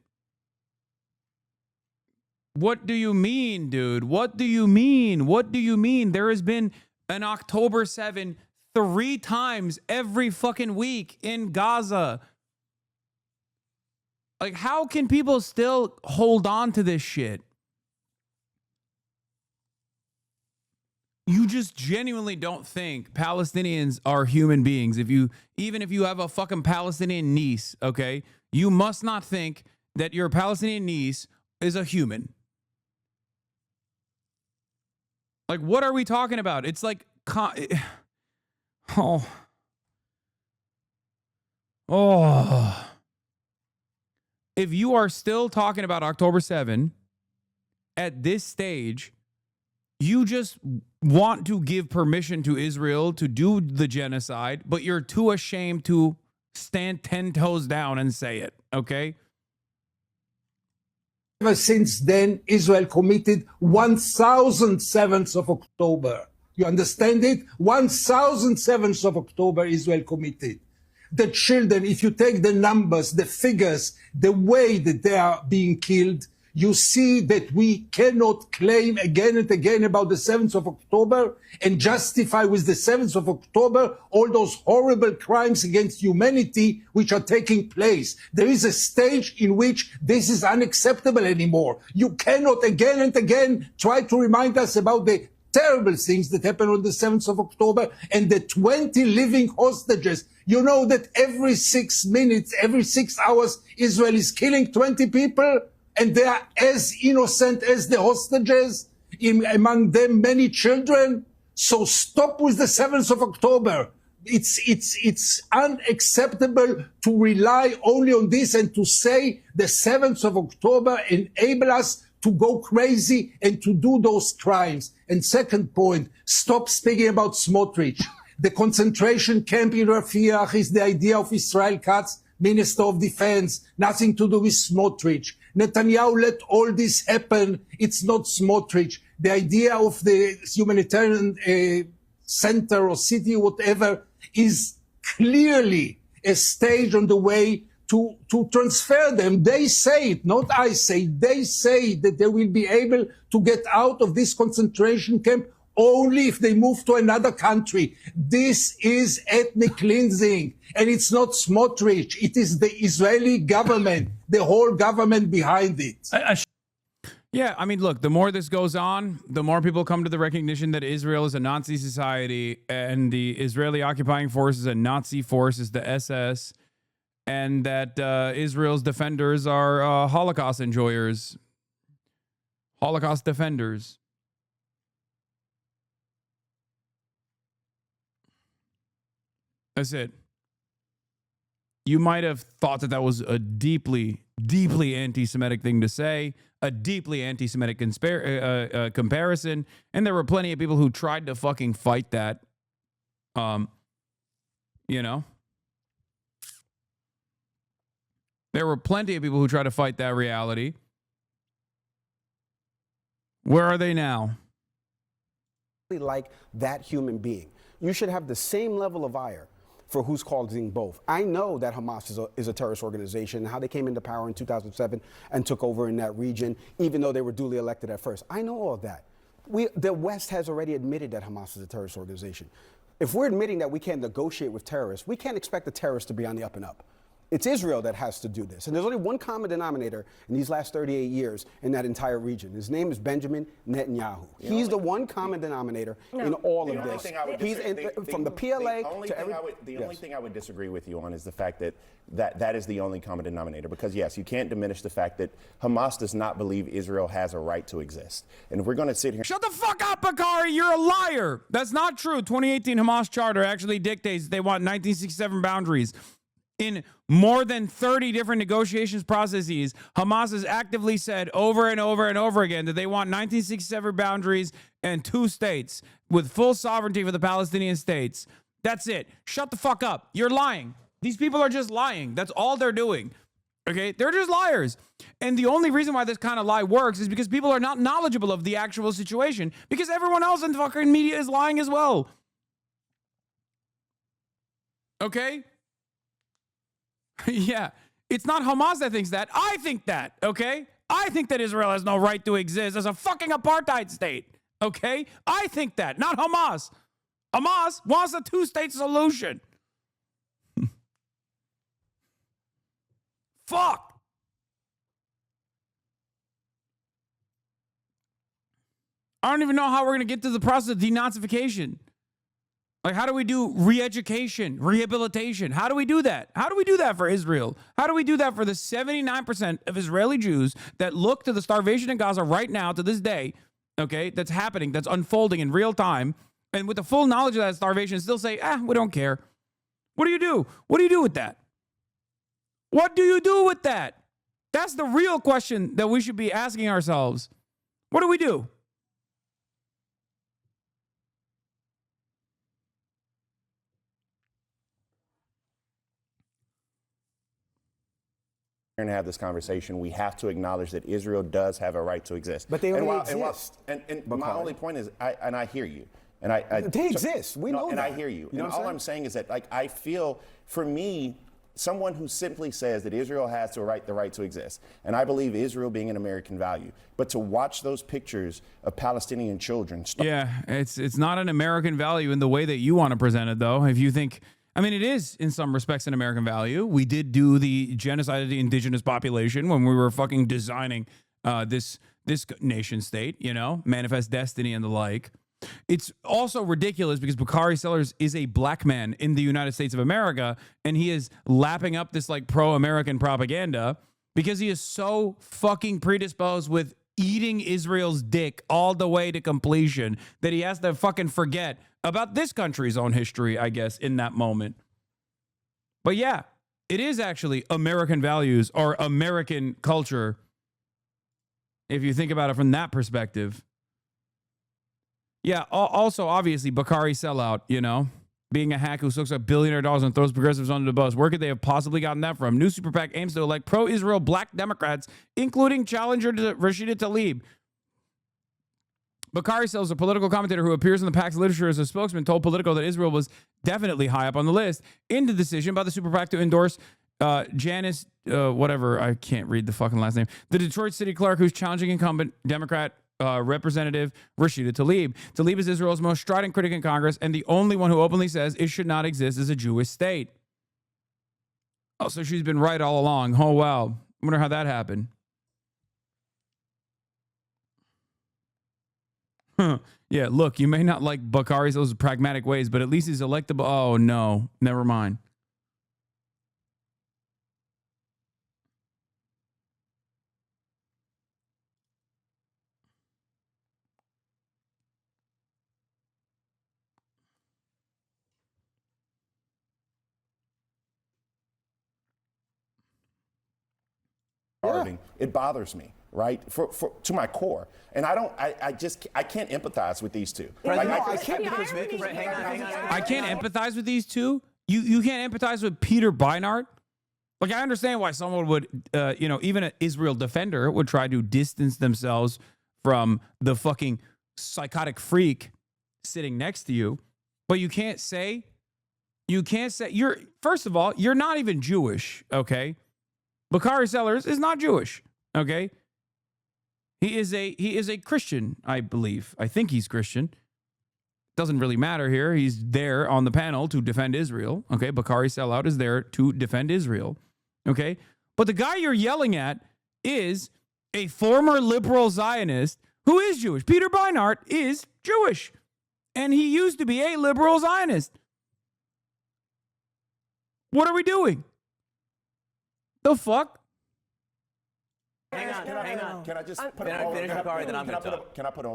Speaker 2: What do you mean, dude? What do you mean? What do you mean? There has been an October 7 3 times every fucking week in Gaza. Like, how can people still hold on to this shit? You just genuinely don't think Palestinians are human beings. Even if you have a fucking Palestinian niece, okay, you must not think that your Palestinian niece is a human. Like, what are we talking about? It's like, oh. If you are still talking about October 7 at this stage, you just want to give permission to Israel to do the genocide, but you're too ashamed to stand 10 toes down and say it, okay?
Speaker 9: Ever since then, Israel committed 1,007th of October. You understand it? 1,007th of October, Israel committed. The children, if you take the numbers, the figures, the way that they are being killed, you see that we cannot claim again and again about the 7th of October and justify with the 7th of October all those horrible crimes against humanity which are taking place. There is a stage in which this is unacceptable anymore. You cannot again and again try to remind us about the terrible things that happened on the 7th of October and the 20 living hostages. You know that every 6 minutes, every 6 hours, Israel is killing 20 people? And they are as innocent as the hostages, among them many children. So stop with the 7th of October. It's unacceptable to rely only on this and to say the 7th of October enable us to go crazy and to do those crimes. And second point, stop speaking about Smotrich. The concentration camp in Rafiah is the idea of Israel Katz, Minister of Defense, nothing to do with Smotrich. Netanyahu let all this happen. It's not Smotrich. The idea of the humanitarian center or city, whatever, is clearly a stage on the way to transfer them. They say it, not I say. They say that they will be able to get out of this concentration camp only if they move to another country. This is ethnic cleansing. And it's not Smotrich. It is the Israeli government, the whole government behind it.
Speaker 2: Yeah, I mean, look, the more this goes on, the more people come to the recognition that Israel is a Nazi society and the Israeli occupying force is a Nazi force, is the SS, and that Israel's defenders are Holocaust enjoyers, Holocaust defenders. That's it. You might have thought that that was a deeply, deeply anti-Semitic thing to say, a deeply anti-Semitic comparison, and there were plenty of people who tried to fucking fight that. You know, there were plenty of people who tried to fight that reality. Where are they now?
Speaker 8: Like that human being. You should have the same level of ire for who's causing both. I know that Hamas is a terrorist organization, how they came into power in 2007 and took over in that region, even though they were duly elected at first. I know all of that. The West has already admitted that Hamas is a terrorist organization. If we're admitting that we can't negotiate with terrorists, we can't expect the terrorists to be on the up and up. It's Israel that has to do this. And there's only one common denominator in these last 38 years in that entire region. His name is Benjamin Netanyahu. He's the one common denominator in all of this. He's from the PLA to every...
Speaker 7: The only thing I would disagree with you on is the fact that is the only common denominator. Because, yes, you can't diminish the fact that Hamas does not believe Israel has a right to exist. And if we're going to sit here...
Speaker 2: Shut the fuck up, Bakari. You're a liar. That's not true. 2018 Hamas charter actually dictates they want 1967 boundaries. In more than 30 different negotiations processes, Hamas has actively said over and over and over again that they want 1967 boundaries and 2 states with full sovereignty for the Palestinian states. That's it. Shut the fuck up. You're lying. These people are just lying. That's all they're doing. Okay? They're just liars. And the only reason why this kind of lie works is because people are not knowledgeable of the actual situation, because everyone else in the fucking media is lying as well. Okay? Yeah, it's not Hamas that thinks that. I think that, okay? I think that Israel has no right to exist as a fucking apartheid state, okay? I think that, not Hamas. Hamas wants a 2-state solution. Fuck. I don't even know how we're going to get to the process of denazification. Like, how do we do re-education, rehabilitation? How do we do that? How do we do that for Israel? How do we do that for the 79% of Israeli Jews that look to the starvation in Gaza right now to this day, okay, that's happening, that's unfolding in real time, and with the full knowledge of that starvation still say, we don't care. What do you do? What do you do with that? What do you do with that? That's the real question that we should be asking ourselves. What do we do?
Speaker 7: To have this conversation, we have to acknowledge that Israel does have a right to exist.
Speaker 8: But they already exist.
Speaker 7: And my only point is, I hear you. And
Speaker 8: they exist. We know
Speaker 7: and
Speaker 8: that.
Speaker 7: I hear you.
Speaker 8: You know
Speaker 7: and
Speaker 8: what
Speaker 7: all I'm saying is that, like, I feel, for me, someone who simply says that Israel has the right to exist, and I believe Israel being an American value, but to watch those pictures of Palestinian children.
Speaker 2: It's not an American value in the way that you want to present it, though. If you think, I mean, it is in some respects an American value. We did do the genocide of the indigenous population when we were fucking designing this nation state, you know, Manifest Destiny and the like. It's also ridiculous because Bakari Sellers is a black man in the United States of America, and he is lapping up this like pro-American propaganda because he is so fucking predisposed with eating Israel's dick all the way to completion that he has to fucking forget about this country's own history, I guess, in that moment. But yeah, it is actually American values or American culture if you think about it from that perspective. Yeah, also, obviously, Bakari sellout, you know, being a hack who sucks up billionaire dollars and throws progressives under the bus. Where could they have possibly gotten that from? New super PAC aims to elect pro-Israel black Democrats, including challenger to Rashida Tlaib. Bakari Sellers, a political commentator who appears in the PAC's literature as a spokesman, told Politico that Israel was definitely high up on the list in the decision by the super PAC to endorse Janice, whatever, I can't read the fucking last name, the Detroit city clerk who's challenging incumbent Democrat Representative Rashida Tlaib. Tlaib is Israel's most strident critic in Congress and the only one who openly says it should not exist as a Jewish state. Oh, so she's been right all along. Oh, wow. I wonder how that happened. Yeah, look, you may not like Bakari's those pragmatic ways, but at least he's electable. Oh, no. Never mind.
Speaker 7: It bothers me, right, to my core, and I can't empathize with these two.
Speaker 2: I can't empathize with these two. You can't empathize with Peter Beinart. Like, I understand why someone would, even an Israel defender would try to distance themselves from the fucking psychotic freak sitting next to you, but you can't say first of all, you're not even Jewish, okay? Bakari Sellers is not Jewish, okay? He is a Christian, I believe. I think he's Christian. Doesn't really matter here. He's there on the panel to defend Israel, okay? Bakari Sellout is there to defend Israel, okay? But the guy you're yelling at is a former liberal Zionist who is Jewish. Peter Beinart is Jewish, and he used to be a liberal Zionist. What are we doing? The fuck?
Speaker 7: Hang on. Can I just put a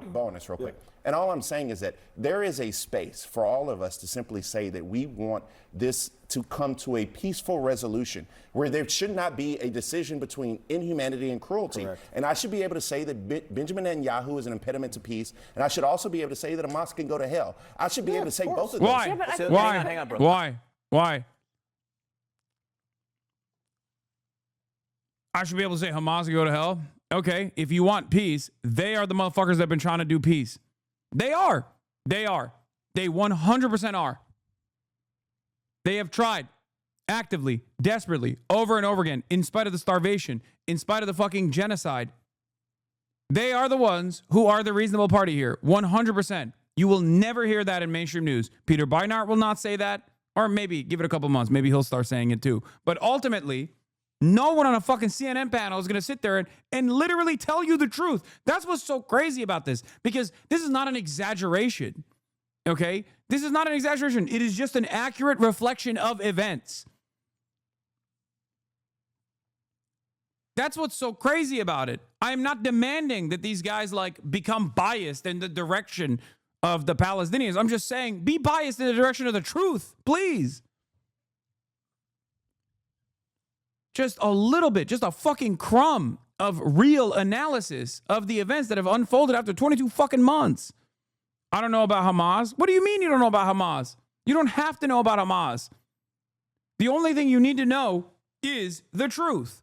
Speaker 7: bow on this real quick? And all I'm saying is that there is a space for all of us to simply say that we want this to come to a peaceful resolution where there should not be a decision between inhumanity and cruelty. Correct. And I should be able to say that Benjamin Netanyahu is an impediment to peace, and I should also be able to say that Hamas can go to hell. I should be able to say both of those.
Speaker 2: Why?
Speaker 7: Yeah,
Speaker 2: hang on, bro. Why? I should be able to say Hamas can go to hell. Okay, if you want peace, they are the motherfuckers that have been trying to do peace. They are. They 100% are. They have tried actively, desperately, over and over again, in spite of the starvation, in spite of the fucking genocide. They are the ones who are the reasonable party here. 100%. You will never hear that in mainstream news. Peter Beinart will not say that, or maybe give it a couple months. Maybe he'll start saying it too. But ultimately, No one on a fucking CNN panel is going to sit there and literally tell you the truth. That's what's so crazy about this, because this is not an exaggeration. Okay? This is not an exaggeration. It is just an accurate reflection of events. That's what's so crazy about it. I'm not demanding that these guys like become biased in the direction of the Palestinians. I'm just saying, be biased in the direction of the truth, please. Just a little bit, just a fucking crumb of real analysis of the events that have unfolded after 22 fucking months. I don't know about Hamas. What do you mean you don't know about Hamas? You don't have to know about Hamas. The only thing you need to know is the truth.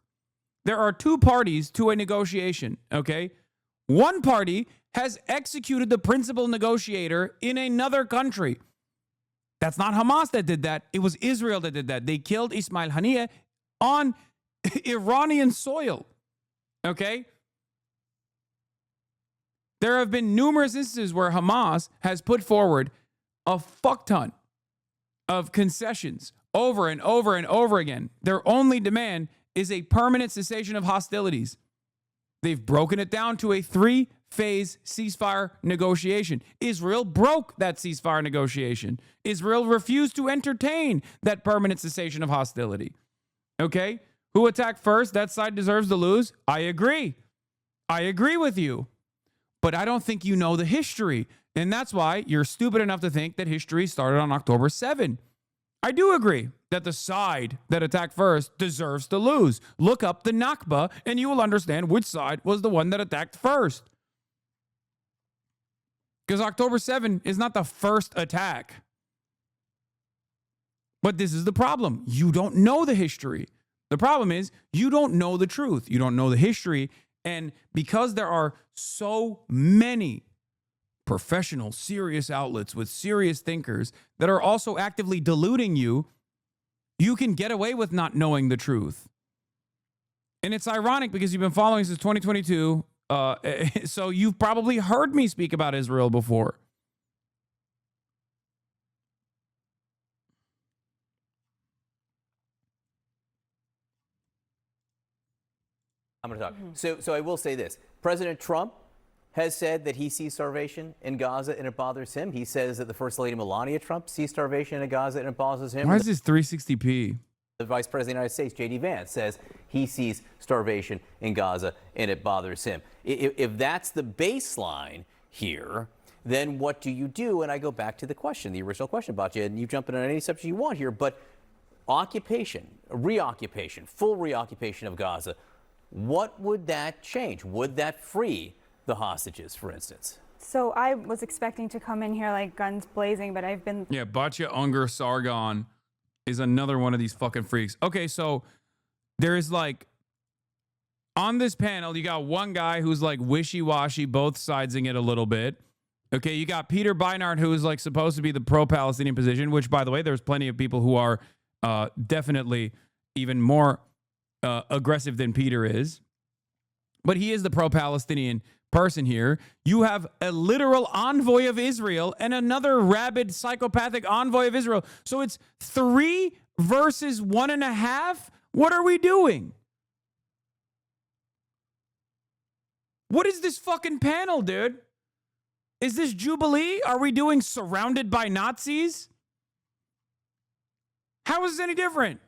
Speaker 2: There are two parties to a negotiation, okay? One party has executed the principal negotiator in another country. That's not Hamas that did that. It was Israel that did that. They killed Ismail Haniyeh on Iranian soil, okay? There have been numerous instances where Hamas has put forward a fuck ton of concessions over and over and over again. Their only demand is a permanent cessation of hostilities. They've broken it down to a 3-phase ceasefire negotiation. Israel broke that ceasefire negotiation. Israel refused to entertain that permanent cessation of hostility. Okay? Who attacked first? That side deserves to lose. I agree. I agree with you. But I don't think you know the history. And that's why you're stupid enough to think that history started on October 7. I do agree that the side that attacked first deserves to lose. Look up the Nakba and you will understand which side was the one that attacked first. Because October 7 is not the first attack. But this is the problem. You don't know the history. The problem is you don't know the truth. You don't know the history. And because there are so many professional, serious outlets with serious thinkers that are also actively deluding you, you can get away with not knowing the truth. And it's ironic because you've been following since 2022. So you've probably heard me speak about Israel before.
Speaker 1: I'm going to talk. So I will say this. President Trump has said that he sees starvation in Gaza and it bothers him. He says that the First Lady Melania Trump sees starvation in Gaza and it bothers him.
Speaker 2: Why is this 360p?
Speaker 1: The Vice President of the United States, J.D. Vance, says he sees starvation in Gaza and it bothers him. If that's the baseline here, then what do you do? And I go back to the question, the original question about you, and you jump in on any subject you want here, but occupation, reoccupation, full reoccupation of Gaza, what would that change? Would that free the hostages, for instance?
Speaker 10: So I was expecting to come in here like guns blazing, but I've been...
Speaker 2: Yeah, Batya Unger Sargon is another one of these fucking freaks. Okay, so there is like, on this panel, you got one guy who's like wishy-washy, both sidesing it a little bit. Okay, you got Peter Beinart, who is like supposed to be the pro-Palestinian position, which, by the way, there's plenty of people who are definitely even more aggressive than Peter is. But he is the pro-Palestinian person here. You have a literal envoy of Israel and another rabid, psychopathic envoy of Israel. So it's 3 versus 1.5. What are we doing? What is this fucking panel, dude? Is this Jubilee? Are we doing Surrounded by Nazis? How is this any different?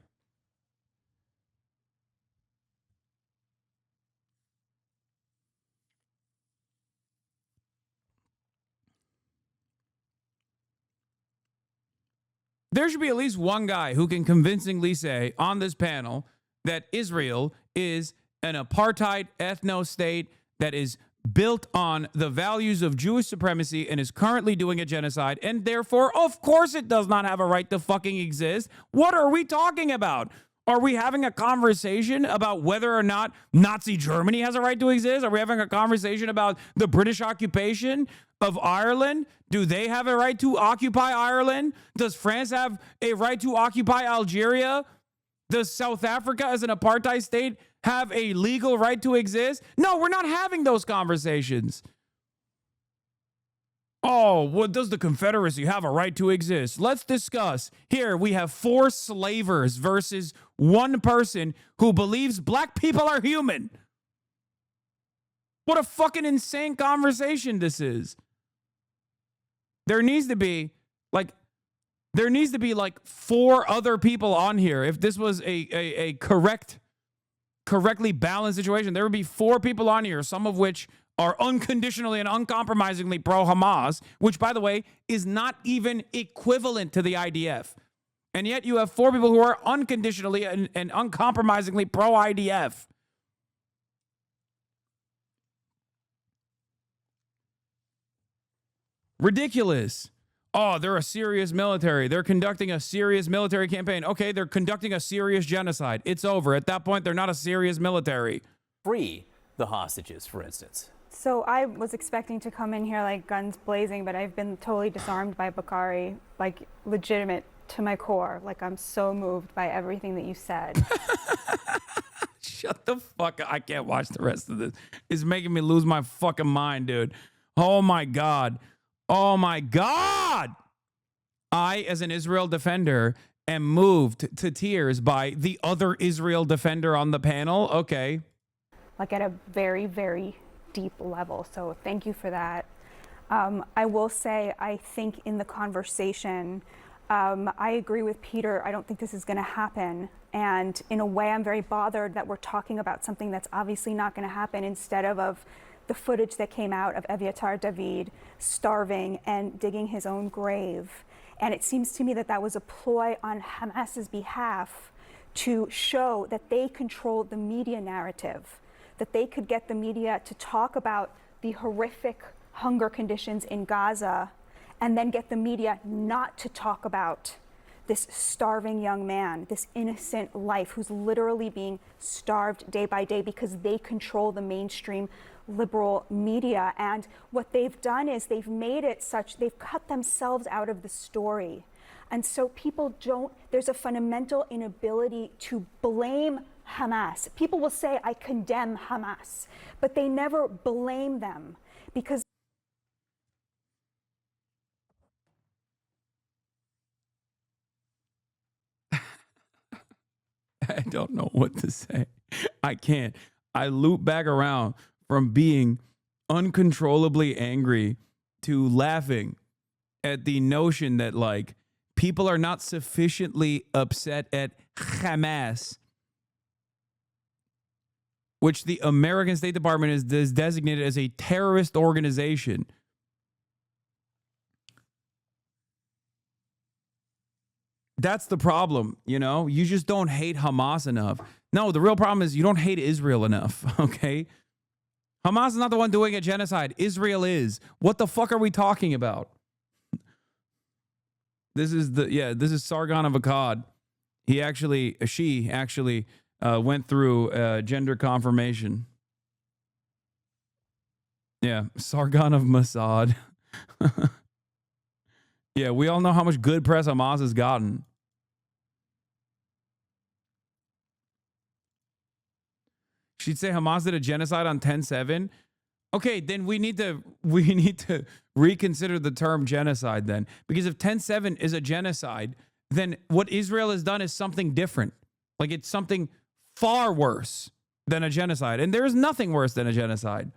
Speaker 2: There should be at least one guy who can convincingly say on this panel that Israel is an apartheid ethno-state that is built on the values of Jewish supremacy and is currently doing a genocide, and therefore, of course, it does not have a right to fucking exist. What are we talking about? Are we having a conversation about whether or not Nazi Germany has a right to exist? Are we having a conversation about the British occupation of Ireland? Do they have a right to occupy Ireland? Does France have a right to occupy Algeria? Does South Africa as an apartheid state have a legal right to exist? No, we're not having those conversations. Oh, what does the Confederacy have a right to exist? Let's discuss. Here we have 4 slavers versus 1 person who believes black people are human. What a fucking insane conversation this is. There needs to be like 4 other people on here. If this was a correctly balanced situation, there would be 4 people on here, some of which are unconditionally and uncompromisingly pro-Hamas, which, by the way, is not even equivalent to the IDF. And yet you have 4 people who are unconditionally and uncompromisingly pro-IDF. Ridiculous. Oh, they're a serious military. They're conducting a serious military campaign. Okay, they're conducting a serious genocide. It's over. At that point, they're not a serious military.
Speaker 1: Free the hostages, for instance.
Speaker 10: So I was expecting to come in here like guns blazing, but I've been totally disarmed by Bakari, like legitimate to my core. Like I'm so moved by everything that you said.
Speaker 2: Shut the fuck up. I can't watch the rest of this. It's making me lose my fucking mind, dude. Oh my God. Oh my God. I, as an Israel defender, am moved to tears by the other Israel defender on the panel. Okay.
Speaker 10: Like at a very, very deep level. So thank you for that. I will say, I think in the conversation, I agree with Peter. I don't think this is going to happen. And in a way, I'm very bothered that we're talking about something that's obviously not going to happen instead of the footage that came out of Eviatar David starving and digging his own grave. And it seems to me that that was a ploy on Hamas's behalf to show that they controlled the media narrative, that they could get the media to talk about the horrific hunger conditions in Gaza and then get the media not to talk about this starving young man, this innocent life who's literally being starved day by day because they control the mainstream liberal media. And what they've done is they've made it such, they've cut themselves out of the story. And so people don't, there's a fundamental inability to blame Hamas. People will say, I condemn Hamas, but they never blame them because
Speaker 2: I don't know what to say. I can't. I loop back around from being uncontrollably angry to laughing at the notion that like people are not sufficiently upset at Hamas, which the American State Department is designated as a terrorist organization. That's the problem, you know? You just don't hate Hamas enough. No, the real problem is you don't hate Israel enough, okay? Hamas is not the one doing a genocide. Israel is. What the fuck are we talking about? This is Sargon of Akkad. She actually went through gender confirmation. Yeah, Sargon of Mossad. Yeah, we all know how much good press Hamas has gotten. She'd say Hamas did a genocide on 10/7. Okay, then we need to reconsider the term genocide then. Because if 10/7 is a genocide, then what Israel has done is something different. Like it's something far worse than a genocide. And there is nothing worse than a genocide.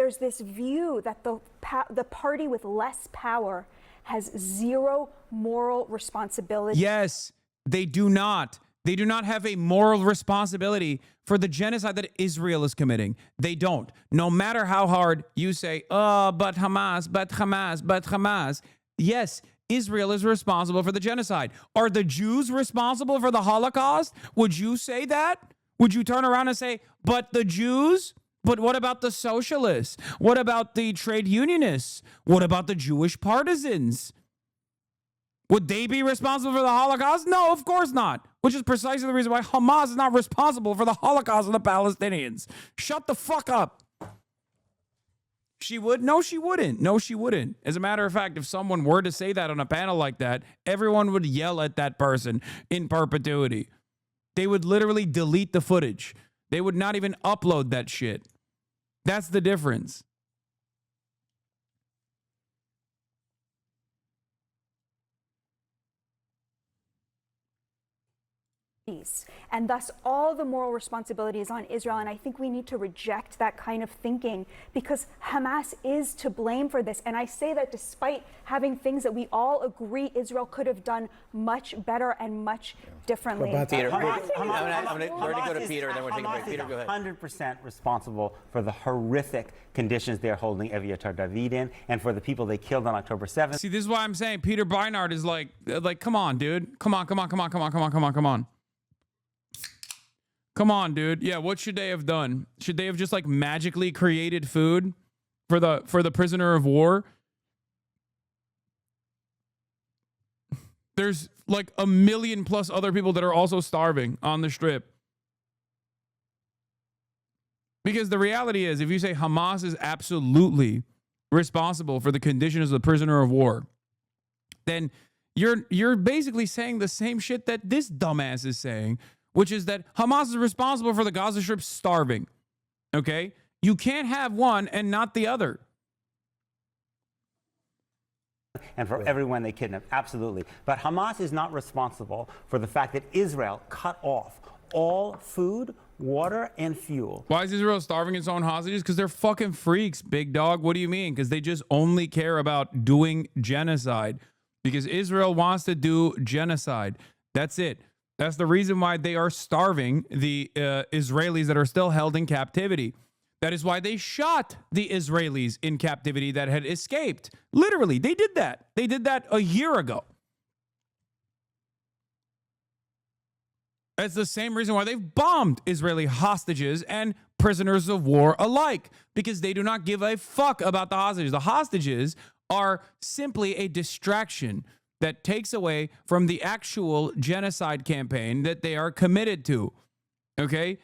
Speaker 10: there's this view that the party with less power has zero moral responsibility.
Speaker 2: Yes, they do not. They do not have a moral responsibility for the genocide that Israel is committing. They don't. No matter how hard you say, oh, but Hamas, but Hamas, but Hamas. Yes, Israel is responsible for the genocide. Are the Jews responsible for the Holocaust? Would you say that? Would you turn around and say, but the Jews? But what about the socialists? What about the trade unionists? What about the Jewish partisans? Would they be responsible for the Holocaust? No, of course not. Which is precisely the reason why Hamas is not responsible for the Holocaust of the Palestinians. Shut the fuck up. She would? No, she wouldn't. No, she wouldn't. As a matter of fact, if someone were to say that on a panel like that, everyone would yell at that person in perpetuity. They would literally delete the footage. They would not even upload that shit. That's the difference.
Speaker 10: And thus all the moral responsibility is on Israel. And I think we need to reject that kind of thinking, because Hamas is to blame for this. And I say that despite having things that we all agree Israel could have done much better and much differently.
Speaker 1: Peter, I'm going to go to
Speaker 3: Hamas
Speaker 1: Peter, and then we'll take a break. Peter, go ahead.
Speaker 3: 100% responsible for the horrific conditions they're holding Eviatar David in, and for the people they killed on October 7th.
Speaker 2: See, this is why I'm saying Peter Beinart is like, come on, dude. Come on. Come on, dude. Yeah, what should they have done? Should they have just like magically created food for the prisoner of war? There's like 1 million plus other people that are also starving on the strip. Because the reality is, if you say Hamas is absolutely responsible for the conditions of the prisoner of war, then you're basically saying the same shit that this dumbass is saying, which is that Hamas is responsible for the Gaza Strip starving. Okay? You can't have one and not the other.
Speaker 3: And for everyone they kidnapped, absolutely. But Hamas is not responsible for the fact that Israel cut off all food, water, and fuel.
Speaker 2: Why is Israel starving its own hostages? Because they're fucking freaks, big dog. What do you mean? Because they just only care about doing genocide. Because Israel wants to do genocide. That's it. That's the reason why they are starving the Israelis that are still held in captivity. That is why they shot the Israelis in captivity that had escaped. Literally, they did that. They did that a year ago. That's the same reason why they've bombed Israeli hostages and prisoners of war alike, because they do not give a fuck about the hostages. The hostages are simply a distraction that takes away from the actual genocide campaign that they are committed to. Okay?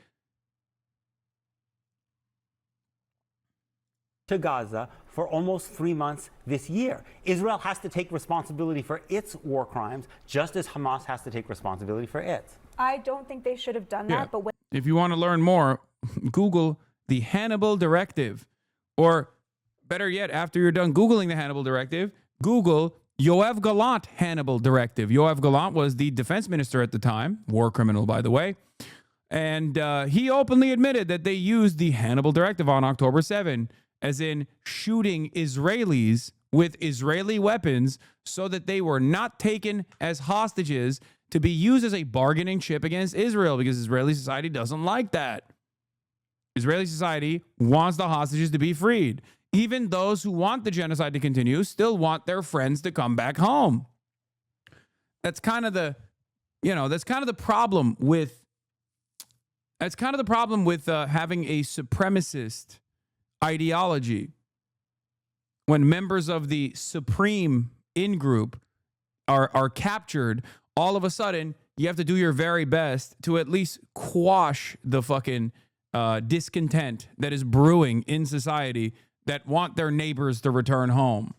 Speaker 3: To Gaza for almost 3 months this year. Israel has to take responsibility for its war crimes, just as Hamas has to take responsibility for its.
Speaker 10: I don't think they should have done that, but
Speaker 2: if you want to learn more, Google the Hannibal Directive. Or better yet, after you're done Googling the Hannibal Directive, Google Yoav Gallant Hannibal Directive. Yoav Gallant was the defense minister at the time, war criminal, by the way. And he openly admitted that they used the Hannibal Directive on October 7, as in shooting Israelis with Israeli weapons so that they were not taken as hostages to be used as a bargaining chip against Israel, because Israeli society doesn't like that. Israeli society wants the hostages to be freed. Even those who want the genocide to continue still want their friends to come back home. That's kind of the problem with having a supremacist ideology. When members of the supreme in-group are captured, all of a sudden you have to do your very best to at least quash the fucking discontent that is brewing in society that want their neighbors to return home.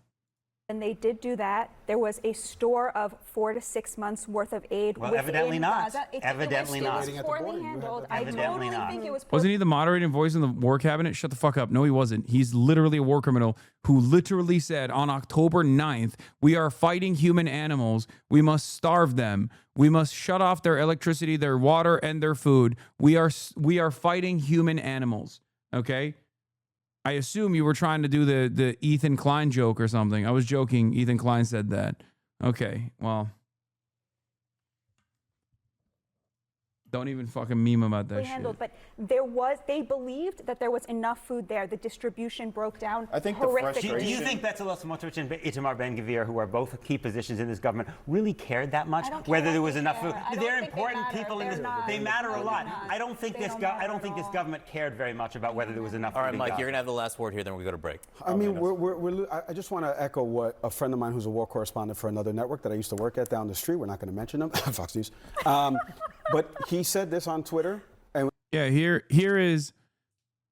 Speaker 10: And they did do that. There was a store of 4 to 6 months worth of aid.
Speaker 3: Well, evidently not. Evidently
Speaker 10: not. It was poorly handled. I totally think it was poorly.
Speaker 2: Wasn't he the moderating voice in the war cabinet? Shut the fuck up. No, he wasn't. He's literally a war criminal who literally said on October 9th, we are fighting human animals. We must starve them. We must shut off their electricity, their water, and their food. We are fighting human animals. Okay? I assume you were trying to do the Ethan Klein joke or something. I was joking. Ethan Klein said that. Okay, well. Don't even fucking meme about that shit.
Speaker 10: But they believed that there was enough food there. The distribution broke down.
Speaker 7: I think
Speaker 10: horrifically.
Speaker 3: Do you think Bezalel Smotrich and Itamar Ben-Gvir, who are both key positions in this government, really cared that much whether there was enough food? They're important people in this. They matter a lot. I don't think this government cared very much about whether there was enough food.
Speaker 1: All right, Mike, you're going to have the last word here, then we go to break.
Speaker 8: I mean, I just want to echo what a friend of mine who's a war correspondent for another network that I used to work at down the street, we're not going to mention them, Fox News, but he said this on Twitter. And
Speaker 2: yeah, here is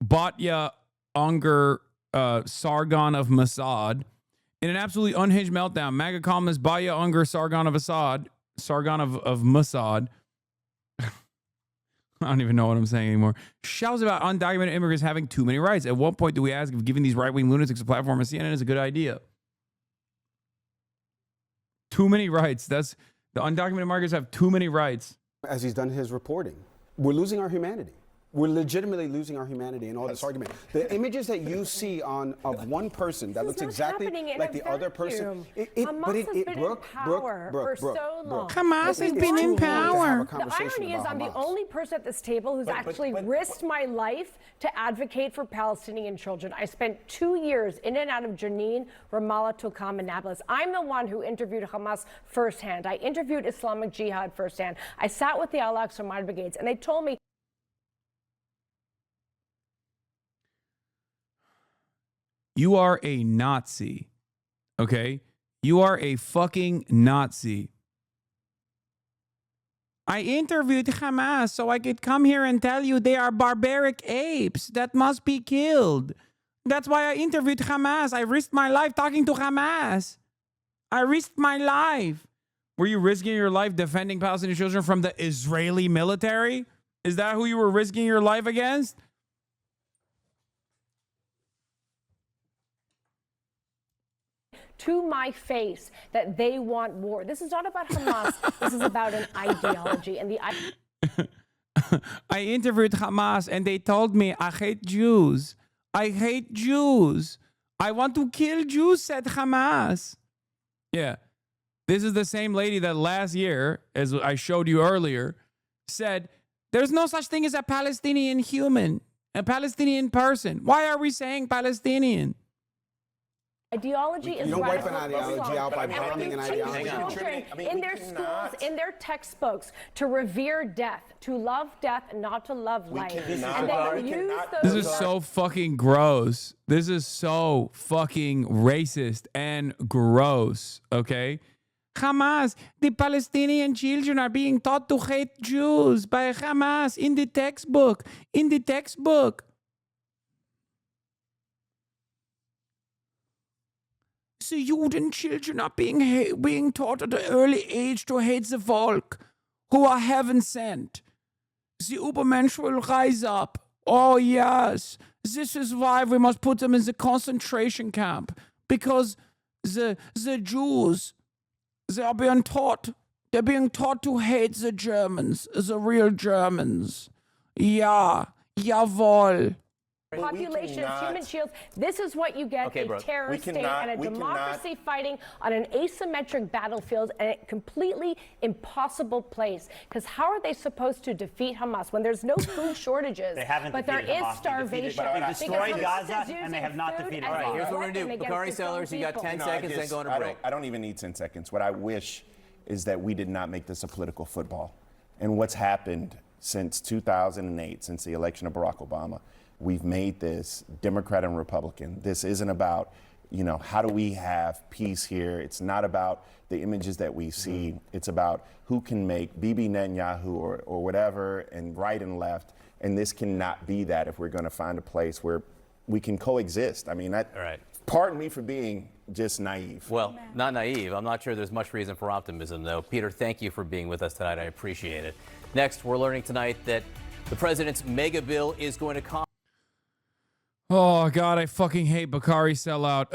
Speaker 2: Batya Unger Sargon of Mossad. In an absolutely unhinged meltdown, MAGA columnist Baya Unger Sargon of Mossad, I don't even know what I'm saying anymore, shouts about undocumented immigrants having too many rights. At what point do we ask if giving these right-wing lunatics a platform on CNN is a good idea? Too many rights. That's the undocumented migrants have too many rights.
Speaker 8: As he's done his reporting, we're losing our humanity. We're legitimately losing our humanity in all this argument. The images that you see of one person that looks exactly like the other person, Brooke,
Speaker 6: Hamas has been in power.
Speaker 8: The
Speaker 6: irony is I'm the only person at this table who's actually risked my life to advocate for Palestinian children. I spent 2 years in and out of Jenin, Ramallah, Tulkarm, and Nablus. I'm the one who interviewed Hamas firsthand. I interviewed Islamic Jihad firsthand. I sat with the Al-Aqsa Martyr Brigades, and they told me,
Speaker 2: you are a Nazi, okay? You are a fucking Nazi. I interviewed Hamas so I could come here and tell you they are barbaric apes that must be killed. That's why I interviewed Hamas. I risked my life talking to Hamas. I risked my life. Were you risking your life defending Palestinian children from the Israeli military? Is that who you were risking your life against?
Speaker 6: to my face that they want war. This is not about Hamas. This is about an ideology. And
Speaker 2: I interviewed Hamas and they told me, I hate Jews. I hate Jews. I want to kill Jews, said Hamas. Yeah. This is the same lady that last year, as I showed you earlier, said, there's no such thing as a Palestinian human, a Palestinian person. Why are we saying Palestinian?
Speaker 6: Ideology is
Speaker 8: you don't wipe an
Speaker 6: radical
Speaker 8: ideology
Speaker 6: Islam.
Speaker 8: out by
Speaker 6: And when
Speaker 8: bombing
Speaker 6: you
Speaker 8: an
Speaker 6: teach
Speaker 8: ideology.
Speaker 6: children in their schools, in their textbooks, to revere death, to love death, and not to love life. And then use those
Speaker 2: This is so fucking gross. This is so fucking racist and gross, okay? Hamas, the Palestinian children are being taught to hate Jews by Hamas in the textbook. In the textbook. The Juden children are being taught at an early age to hate the folk who are heaven sent. The Übermensch will rise up. Oh yes, this is why we must put them in the concentration camp, because the Jews, they're being taught to hate the Germans, the real Germans. Ja, jawohl.
Speaker 6: Population, human shields. This is what you get, a terrorist state and a democracy fighting on an asymmetric battlefield and a completely impossible place. Because how are they supposed to defeat Hamas when there's no food shortages, but there is starvation?
Speaker 3: They destroyed Gaza and they have not defeated Hamas.
Speaker 1: All right, here's what we're going to do. Bakari Sellers, you got 10 seconds, then go on a break.
Speaker 7: I don't even need 10 seconds. What I wish is that we did not make this a political football. And what's happened since 2008, since the election of Barack Obama, we've made this Democrat and Republican. This isn't about, how do we have peace here? It's not about the images that we see. It's about who can make Bibi Netanyahu or whatever, and right and left. And this cannot be that if we're going to find a place where we can coexist. I mean,
Speaker 1: All right.
Speaker 7: Pardon me for being just naive.
Speaker 1: Well, not naive. I'm not sure there's much reason for optimism, though. Peter, thank you for being with us tonight. I appreciate it. Next, we're learning tonight that the president's mega bill is going to cost.
Speaker 2: Oh, God, I fucking hate Bakari Sellout.